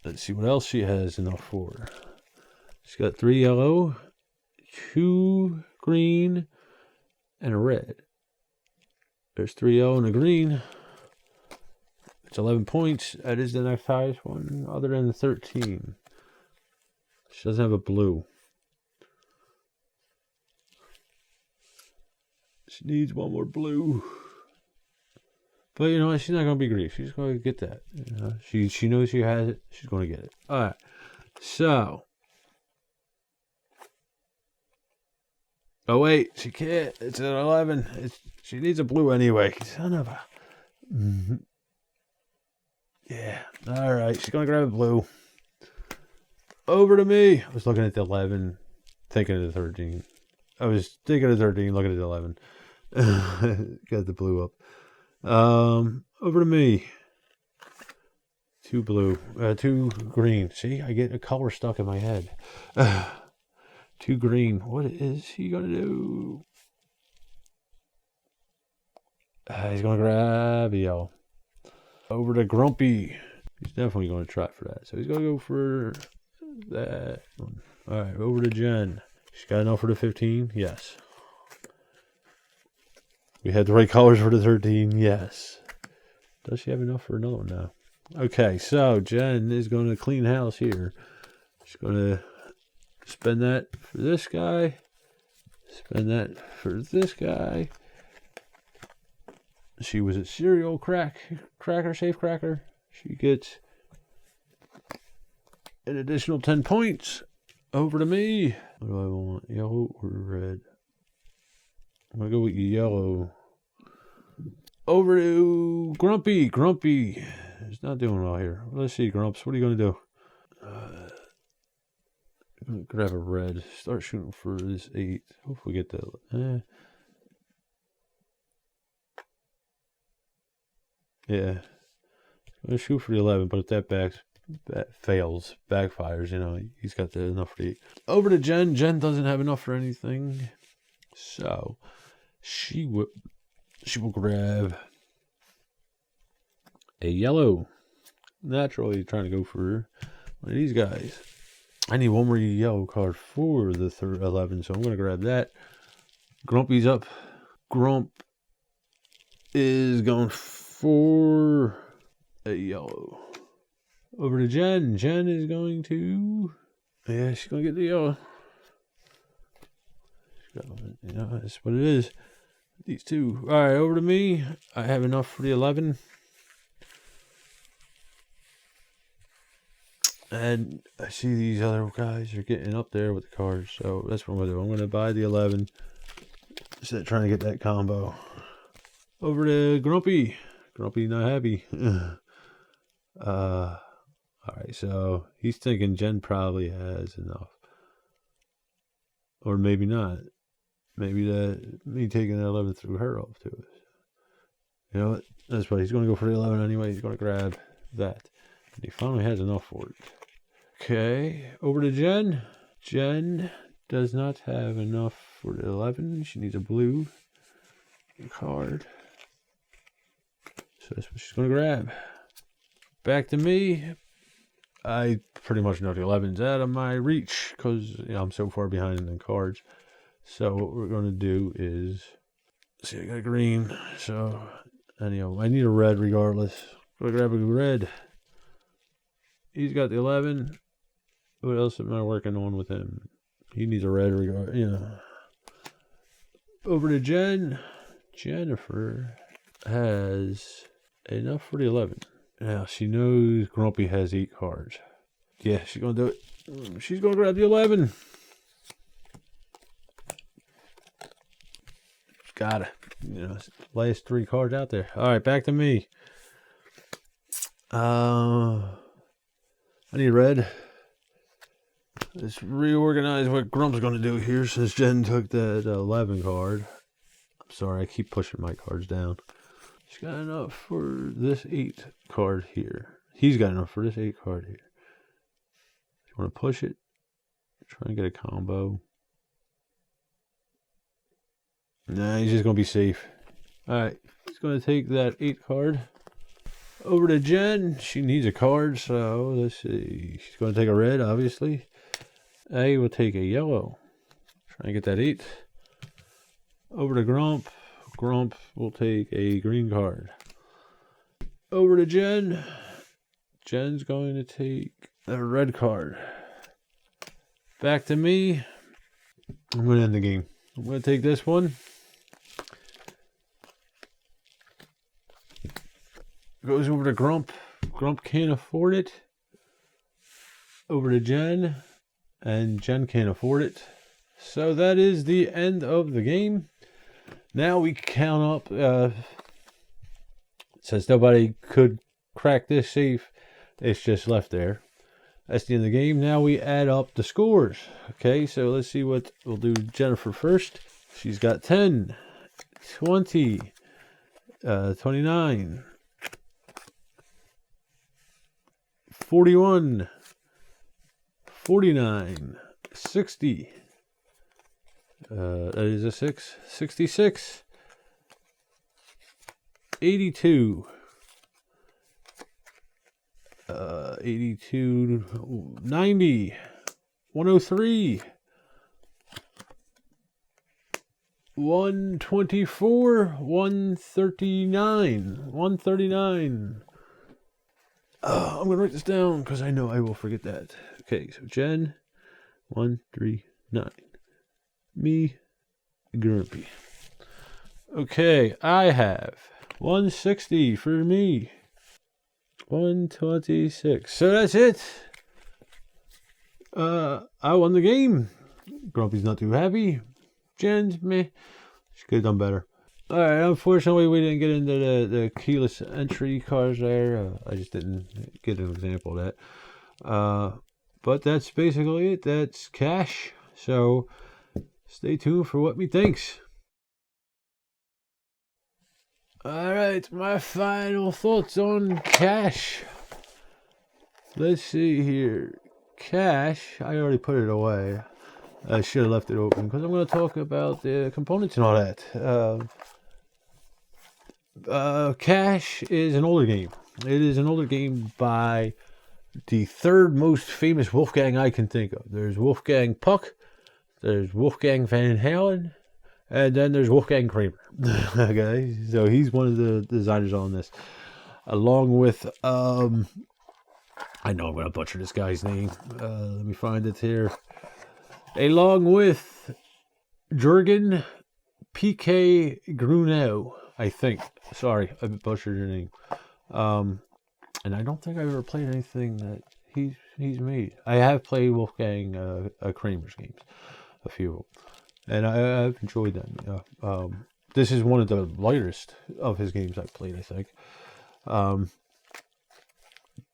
Let's see what else she has enough for. She's got 3 yellow, 2 green, and a red. There's 3 yellow and a green. It's 11 points. That is the next highest one, other than the 13. She doesn't have a blue. She needs one more blue. But you know what? She's not going to be greedy. She's going to get that. You know, she knows she has it. She's going to get it. All right. So. Oh, wait. She can't. It's at 11. She needs a blue anyway. Son of a. Yeah. All right. She's going to grab a blue. Over to me. I was looking at the 11, thinking of the 13. I was thinking of 13, looking at the 11. Got the blue up. Over to me. 2 blue. 2 green. See, I get a color stuck in my head. 2 green. What is he going to do? He's going to grab a yellow. Over to Grumpy. He's definitely going to try for that. So he's going to go for that one. All right, over to Jen. She's got enough for the 15? Yes. We had the right colors for the 13? Yes. Does she have enough for another one now? Okay, so Jen is going to clean house here. She's going to spend that for this guy. Spend that for this guy. She was a cereal cracker, safe cracker. She gets an additional 10 points. Over to me. What do I want? Yellow or red? I'm going to go with yellow. Over to Grumpy. Grumpy is not doing well here. Let's see, Grumps. What are you going to do? I'm going to grab a red. Start shooting for this 8. Hopefully get that. Yeah. I'm going to shoot for the 11, but if that fails, backfires, you know, he's got enough for the 8. Over to Jen. Jen doesn't have enough for anything. So, she she will grab a yellow. Naturally trying to go for one of these guys. I need one more yellow card for the 11, so I'm going to grab that. Grumpy's up. Grump is going for a yellow. Over to Jen. Jen is going to... Yeah, she's going to get the yellow. You know, that's what it is. These two. Alright, over to me. I have enough for the 11. And I see these other guys are getting up there with the cards. So that's what I'm going to do. I'm going to buy the 11. Instead of trying to get that combo. Over to Grumpy. Grumpy not happy. Alright, so he's thinking Jen probably has enough. Or maybe not. Maybe me taking that 11 threw her off to us. You know what? That's what he's going to go for the 11 anyway. He's going to grab that. And he finally has enough for it. Okay, over to Jen. Jen does not have enough for the 11. She needs a blue card. So that's what she's going to grab. Back to me. I pretty much know the 11's out of my reach because I'm so far behind in the cards. So what we're going to do is... See, I got a green. So, anyhow, I need a red regardless. I'm going to grab a red. He's got the 11. What else am I working on with him? He needs a red regard. Over to Jen. Jennifer has enough for the 11. Now, she knows Grumpy has 8 cards. Yeah, she's going to do it. She's going to grab the 11. Got it. Last 3 cards out there. All right, back to me. I need red. Let's reorganize what Grump's going to do here since Jen took that 11 card. I'm sorry, I keep pushing my cards down. She's got enough for this 8 card here. He's got enough for this 8 card here. You want to push it? Try and get a combo. Nah, he's just going to be safe. Alright, he's going to take that 8 card. Over to Jen. She needs a card, so let's see. She's going to take a red, obviously. I will take a yellow. Try and get that 8. Over to Grump. Grump will take a green card. Over to Jen. Jen's going to take a red card. Back to me. I'm going to end the game. I'm going to take this one. Goes over to Grump. Grump can't afford it. Over to Jen. And Jen can't afford it. So that is the end of the game. Now we count up. Since nobody could crack this safe, it's just left there. That's the end of the game. Now we add up the scores. Okay, so let's see what we'll do. Jennifer first. She's got 10, 20, 29, 41, 49, 60. That is a 6. 66. 82. 82. 90. 103. 124. 139. 139. I'm going to write this down because I know I will forget that. Okay, so Jen. 139. Me. Grumpy. Okay, I have 160 for me. 126. So that's it. I won the game. Grumpy's not too happy. Jen's meh. She could have done better. Alright, unfortunately we didn't get into the keyless entry cards there. I just didn't get an example of that. But that's basically it. That's cash. So stay tuned for what me thinks. Alright, my final thoughts on cash. Let's see here. Cash, I already put it away. I should have left it open because I'm going to talk about the components and all that. Cash is an older game. It is an older game by the third most famous Wolfgang I can think of. There's Wolfgang Puck, there's Wolfgang Van Halen, and then there's Wolfgang Kramer. Okay, so he's one of the designers on this, along with I know I'm gonna butcher this guy's name. Let me find it here. Along with Jürgen P.K. Grunow, I think. Sorry, I butchered your name. And I don't think I've ever played anything that he's made. I have played Wolfgang Kramer's games, a few of them, and I've enjoyed them. This is one of the lightest of his games I've played, I think.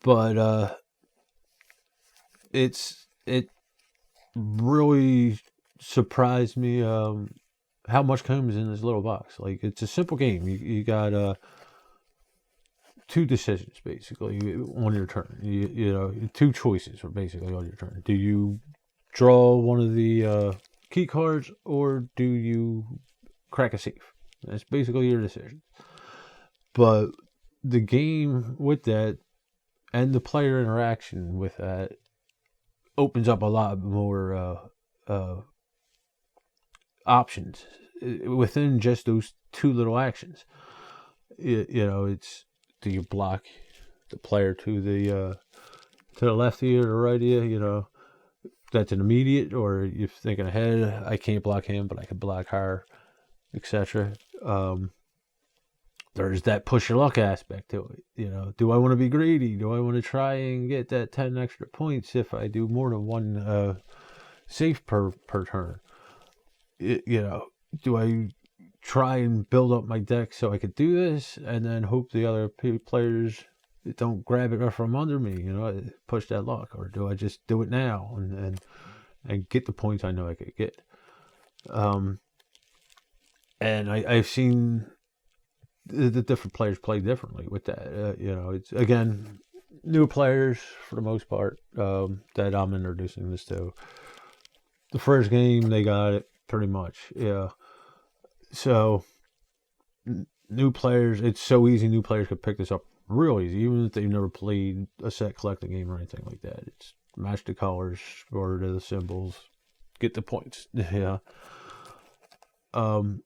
But it really surprised me how much comes in this little box. Like, it's a simple game. You got two decisions basically on your turn. You know, two choices are basically on your turn. Do you draw one of the key cards, or do you crack a safe? That's basically your decision. But the game with that and the player interaction with that opens up a lot more options within just those two little actions. You know, it's, do you block the player to the left of you or the right of you? You know, that's an immediate, or you're thinking ahead. I can't block him, but I can block her, etc. There's that push your luck aspect to it. You know, do I want to be greedy? Do I want to try and get that 10 extra points if I do more than one safe per turn? You know, do I try and build up my deck so I could do this and then hope the other players don't grab it from under me, you know, push that luck? Or do I just do it now and get the points I know I could get? And I've seen the different players play differently with that. You know, it's, again, new players for the most part that I'm introducing this to. The first game, they got it pretty much, yeah. So, new players, it's so easy. New players could pick this up real easy, even if they've never played a set collecting game or anything like that. It's match the colors or the symbols, get the points, yeah. And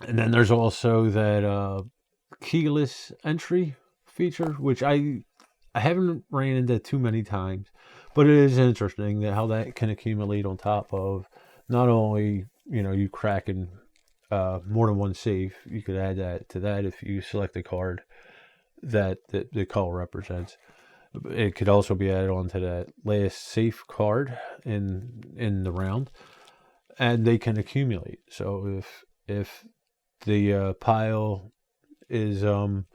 then there's also that keyless entry feature, which I haven't ran into too many times, but it is interesting that how that can accumulate on top of not only, you know, you cracking more than one safe. You could add that to that if you select a card that the color represents. It could also be added on to that last safe card in the round, and they can accumulate. So if the pile is you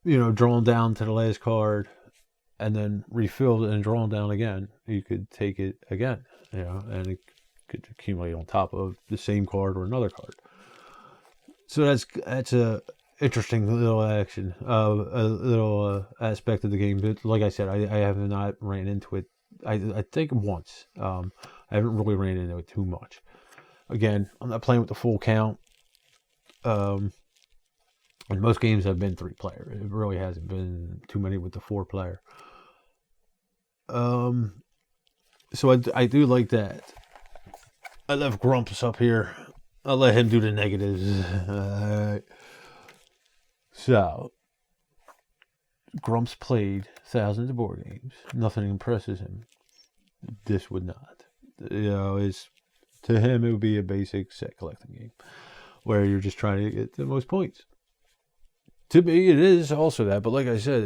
know, drawn down to the last card and then refilled and drawn down again, you could take it again, you know, and it could accumulate on top of the same card or another card. So that's a interesting little action, a little aspect of the game. But like I said, I have not ran into it. I think once. I haven't really ran into it too much. Again, I'm not playing with the full count. And most games have been 3-player. It really hasn't been too many with the 4-player. So I do like that. I left Grumps up here. I'll let him do the negatives. So, Grumps played thousands of board games. Nothing impresses him. This would not. You know, to him it would be a basic set collecting game where you're just trying to get the most points. To me, it is also that, but like I said,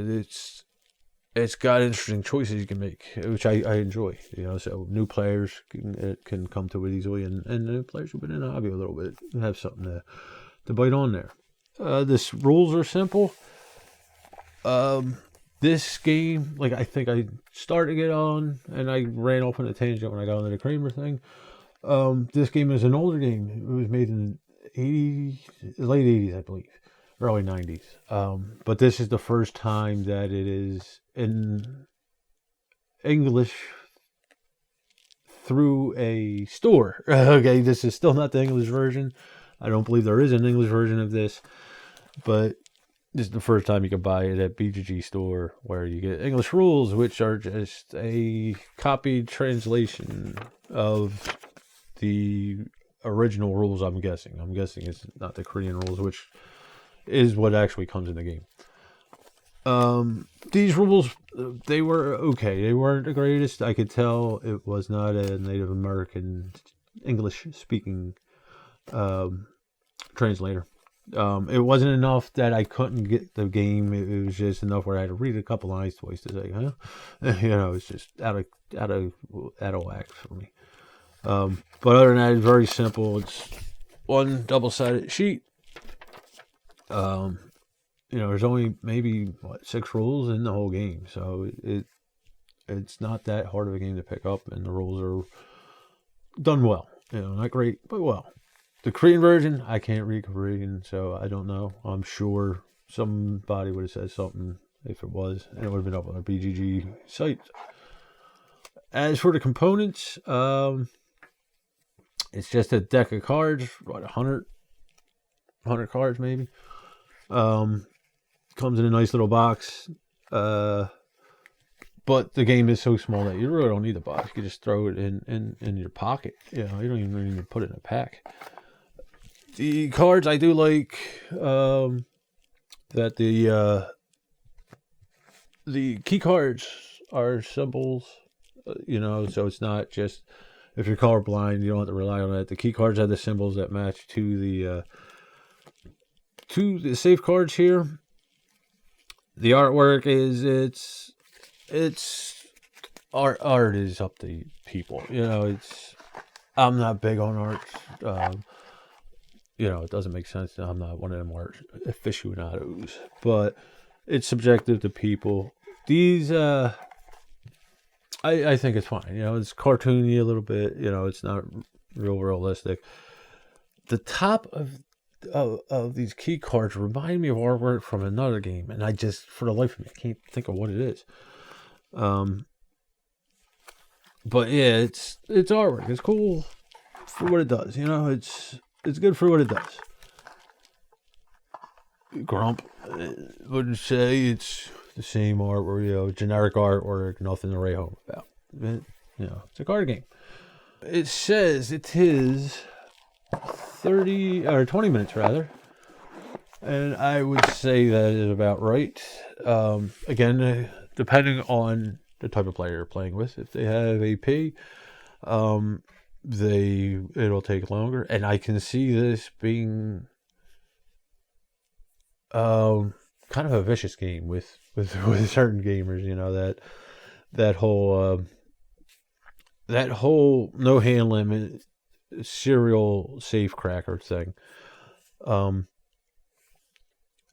it's got interesting choices you can make, which I enjoy. You know, so new players can come to it easily, and new players who've been in the hobby a little bit have something to bite on there. This rules are simple. This game, like, I think I started to get on, and I ran off on a tangent when I got into the Kramer thing. This game is an older game. It was made in late 80s, I believe, early 90s. But this is the first time that it is in English through a store. Okay, this is still not the English version. I don't believe there is an English version of this. but this is the first time you can buy it at BGG Store, where you get English rules, which are just a copied translation of the original rules. I'm guessing it's not the Korean rules, which is what actually comes in the game. These rules, they were okay. They weren't the greatest. I could tell it was not a Native American English speaking translator. It wasn't enough that I couldn't get the game. It was just enough where I had to read a couple lines twice to say, huh? It's just out of whack for me. But other than that, it's very simple. It's one double-sided sheet. There's only maybe 6 rules in the whole game, so it's not that hard of a game to pick up, and the rules are done well. Not great, but well. The Korean version, I can't read Korean, so I don't know. I'm sure somebody would have said something if it was, and it would have been up on our BGG site. As for the components, it's just a deck of cards, 100 cards maybe. Comes in a nice little box, but the game is so small that you really don't need the box. You can just throw it in your pocket. You don't even need to put it in a pack. The cards, I do like that the key cards are symbols, so it's not just, if you're colorblind, you don't have to rely on that. The key cards have the symbols that match to the safe cards here. The artwork is, it's art is up to people. I'm not big on art. It doesn't make sense. I'm not one of them art aficionados, but it's subjective to people. These, I think it's fine. It's cartoony a little bit. It's not realistic. The top of these key cards remind me of artwork from another game, and I just, for the life of me, I can't think of what it is. But yeah, it's artwork. It's cool for what it does. It's good for what it does. Grump would say it's the same artwork, generic artwork, nothing to write home about. It's a card game. It says it is 30 or 20 minutes rather, and I would say that is about right. Again, depending on the type of player you're playing with. If they have AP, it'll take longer, and I can see this being kind of a vicious game with certain gamers. That whole no hand limit serial safe cracker thing.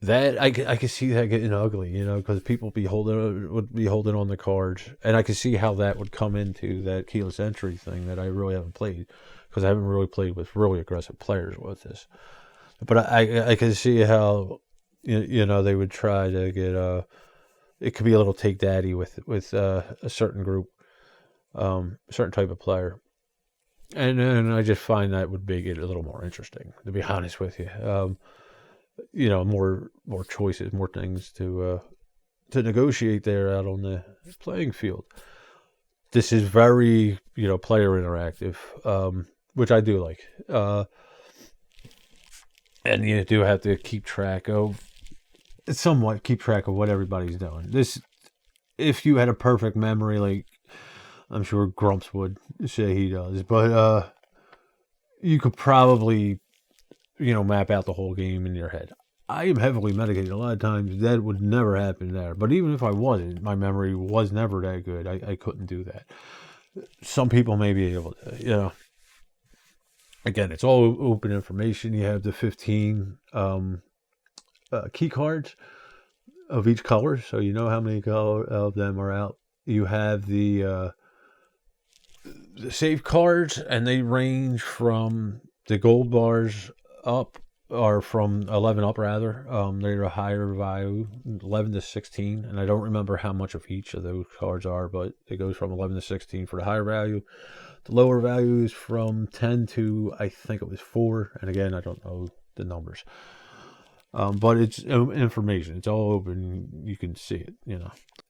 That I could see that getting ugly, because people would be holding on the cards, and I could see how that would come into that keyless entry thing that I really haven't played, because I haven't really played with really aggressive players with this. But I could see how they would try to get it could be a little take daddy with a certain group, certain type of player, and I just find that would make it a little more interesting, to be honest with you. More choices, more things to negotiate there out on the playing field. This is very, player interactive, which I do like. And you do have to keep track of what everybody's doing. If you had a perfect memory, like I'm sure Grumps would say he does, but you could probably map out the whole game in your head. I am heavily medicated. A lot of times that would never happen there. But even if I wasn't, my memory was never that good. I couldn't do that. Some people may be able to, Again, it's all open information. You have the 15 key cards of each color, so you know how many of them are out. You have the save cards, and they range from the gold bars up, or from 11 up rather. They're a higher value, 11 to 16, and I don't remember how much of each of those cards are, but it goes from 11 to 16 for the higher value. The lower value is from 10 to, I think it was 4, and again, I don't know the numbers. But it's information. It's all open. You can see it,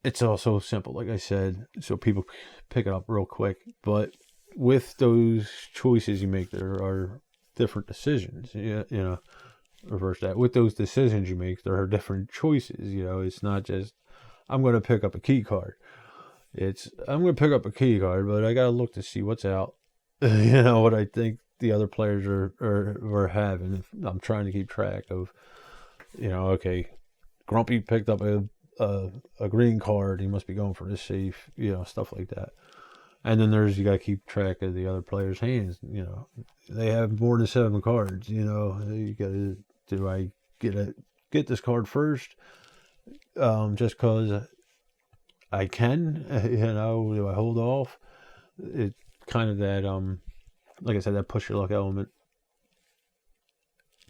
It's also simple, like I said, so people pick it up real quick. But with those choices you make, there are different decisions. Reverse that. With those decisions you make, there are different choices. It's not just, I'm going to pick up a key card. It's, I'm going to pick up a key card, but I got to look to see what's out. What I think the other players are having. I'm trying to keep track of, okay, Grumpy picked up a green card. He must be going for this safe, stuff like that. And then you got to keep track of the other players' hands. They have more than 7 cards. You got to, do I get this card first? Just because I can, do I hold off? It's kind of that, like I said, that push your luck element.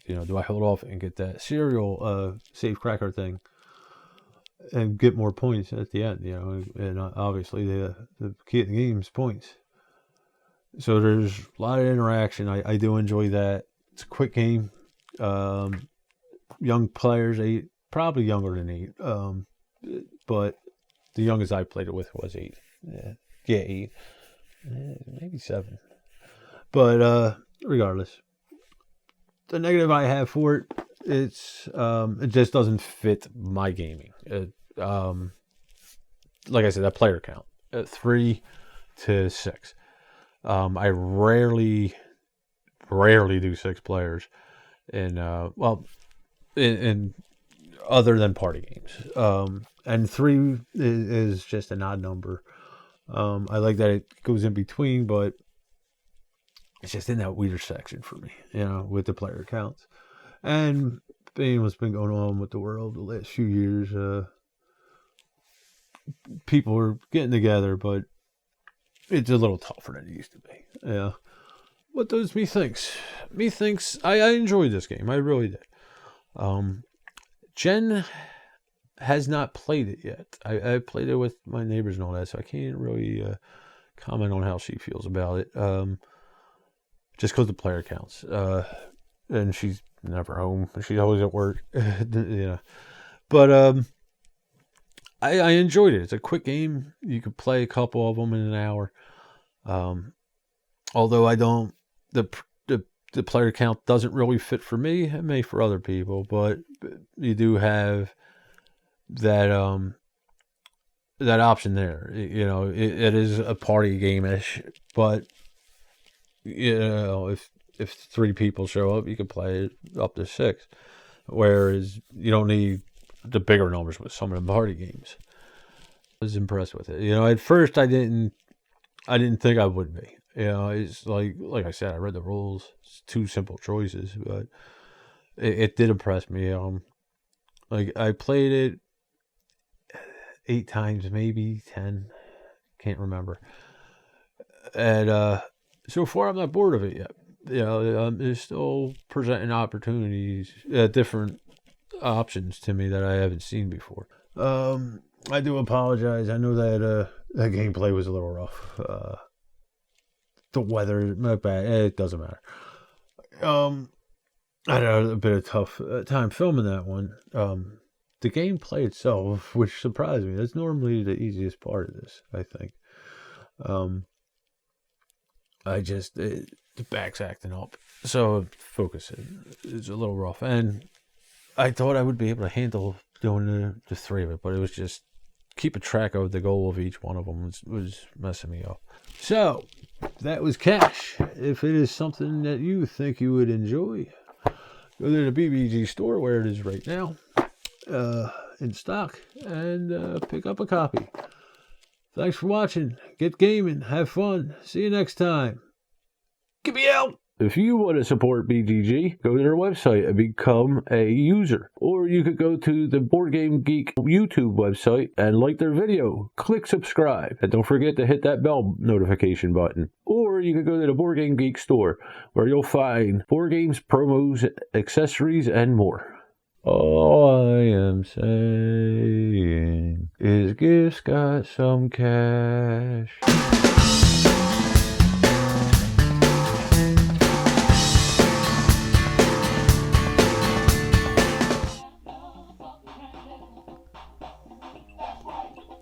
Do I hold off and get that serial safe cracker thing and get more points at the end? And obviously the key of the game is points. So there's a lot of interaction. I do enjoy that. It's a quick game. Young players, probably younger than 8. But the youngest I played it with was 8. Yeah, 8. Maybe 7. But regardless, the negative I have for it, it just doesn't fit my gaming. Like I said, that player count, 3 to 6. I rarely do 6 players, in other than party games. And 3 is just an odd number. I like that it goes in between, but it's just in that weird section for me, with the player counts. And being what's been going on with the world the last few years, people are getting together, but it's a little tougher than it used to be. Yeah. What does me thinks? Me thinks I enjoyed this game. I really did. Jen has not played it yet. I played it with my neighbors and all that, so I can't really comment on how she feels about it. Just because the player counts. And she's never home. She's always at work. But I enjoyed it. It's a quick game. You could play a couple of them in an hour. Although the player count doesn't really fit for me. It may for other people, but you do have that option there. It is a party game-ish, but if 3 people show up, you can play it up to 6. Whereas you don't need the bigger numbers with some of the party games. I was impressed with it. At first I didn't think I would be. It's like I said, I read the rules. It's 2 simple choices, but it did impress me. I played it 8 times, maybe 10, can't remember. And so far I'm not bored of it yet. It's still presenting opportunities, different options to me that I haven't seen before. I do apologize. I know that that gameplay was a little rough. The weather, not bad. It doesn't matter. I had a bit of tough time filming that one. The gameplay itself, which surprised me, that's normally the easiest part of this, I think. The back's acting up, so focusing is a little rough. And I thought I would be able to handle doing the 3 of it, but it was just keeping track of the goal of each one of them was messing me up. So that was Cash. If it is something that you think you would enjoy, go to the BGG Store where it is right now, in stock, and pick up a copy. Thanks for watching. Get gaming. Have fun. See you next time. Get me out. If you want to support BGG, go to their website and become a user. Or you could go to the Board Game Geek YouTube website and like their video. Click subscribe. And don't forget to hit that bell notification button. Or you could go to the Board Game Geek store, where you'll find board games, promos, accessories, and more. All I am saying is Gift's got some cash.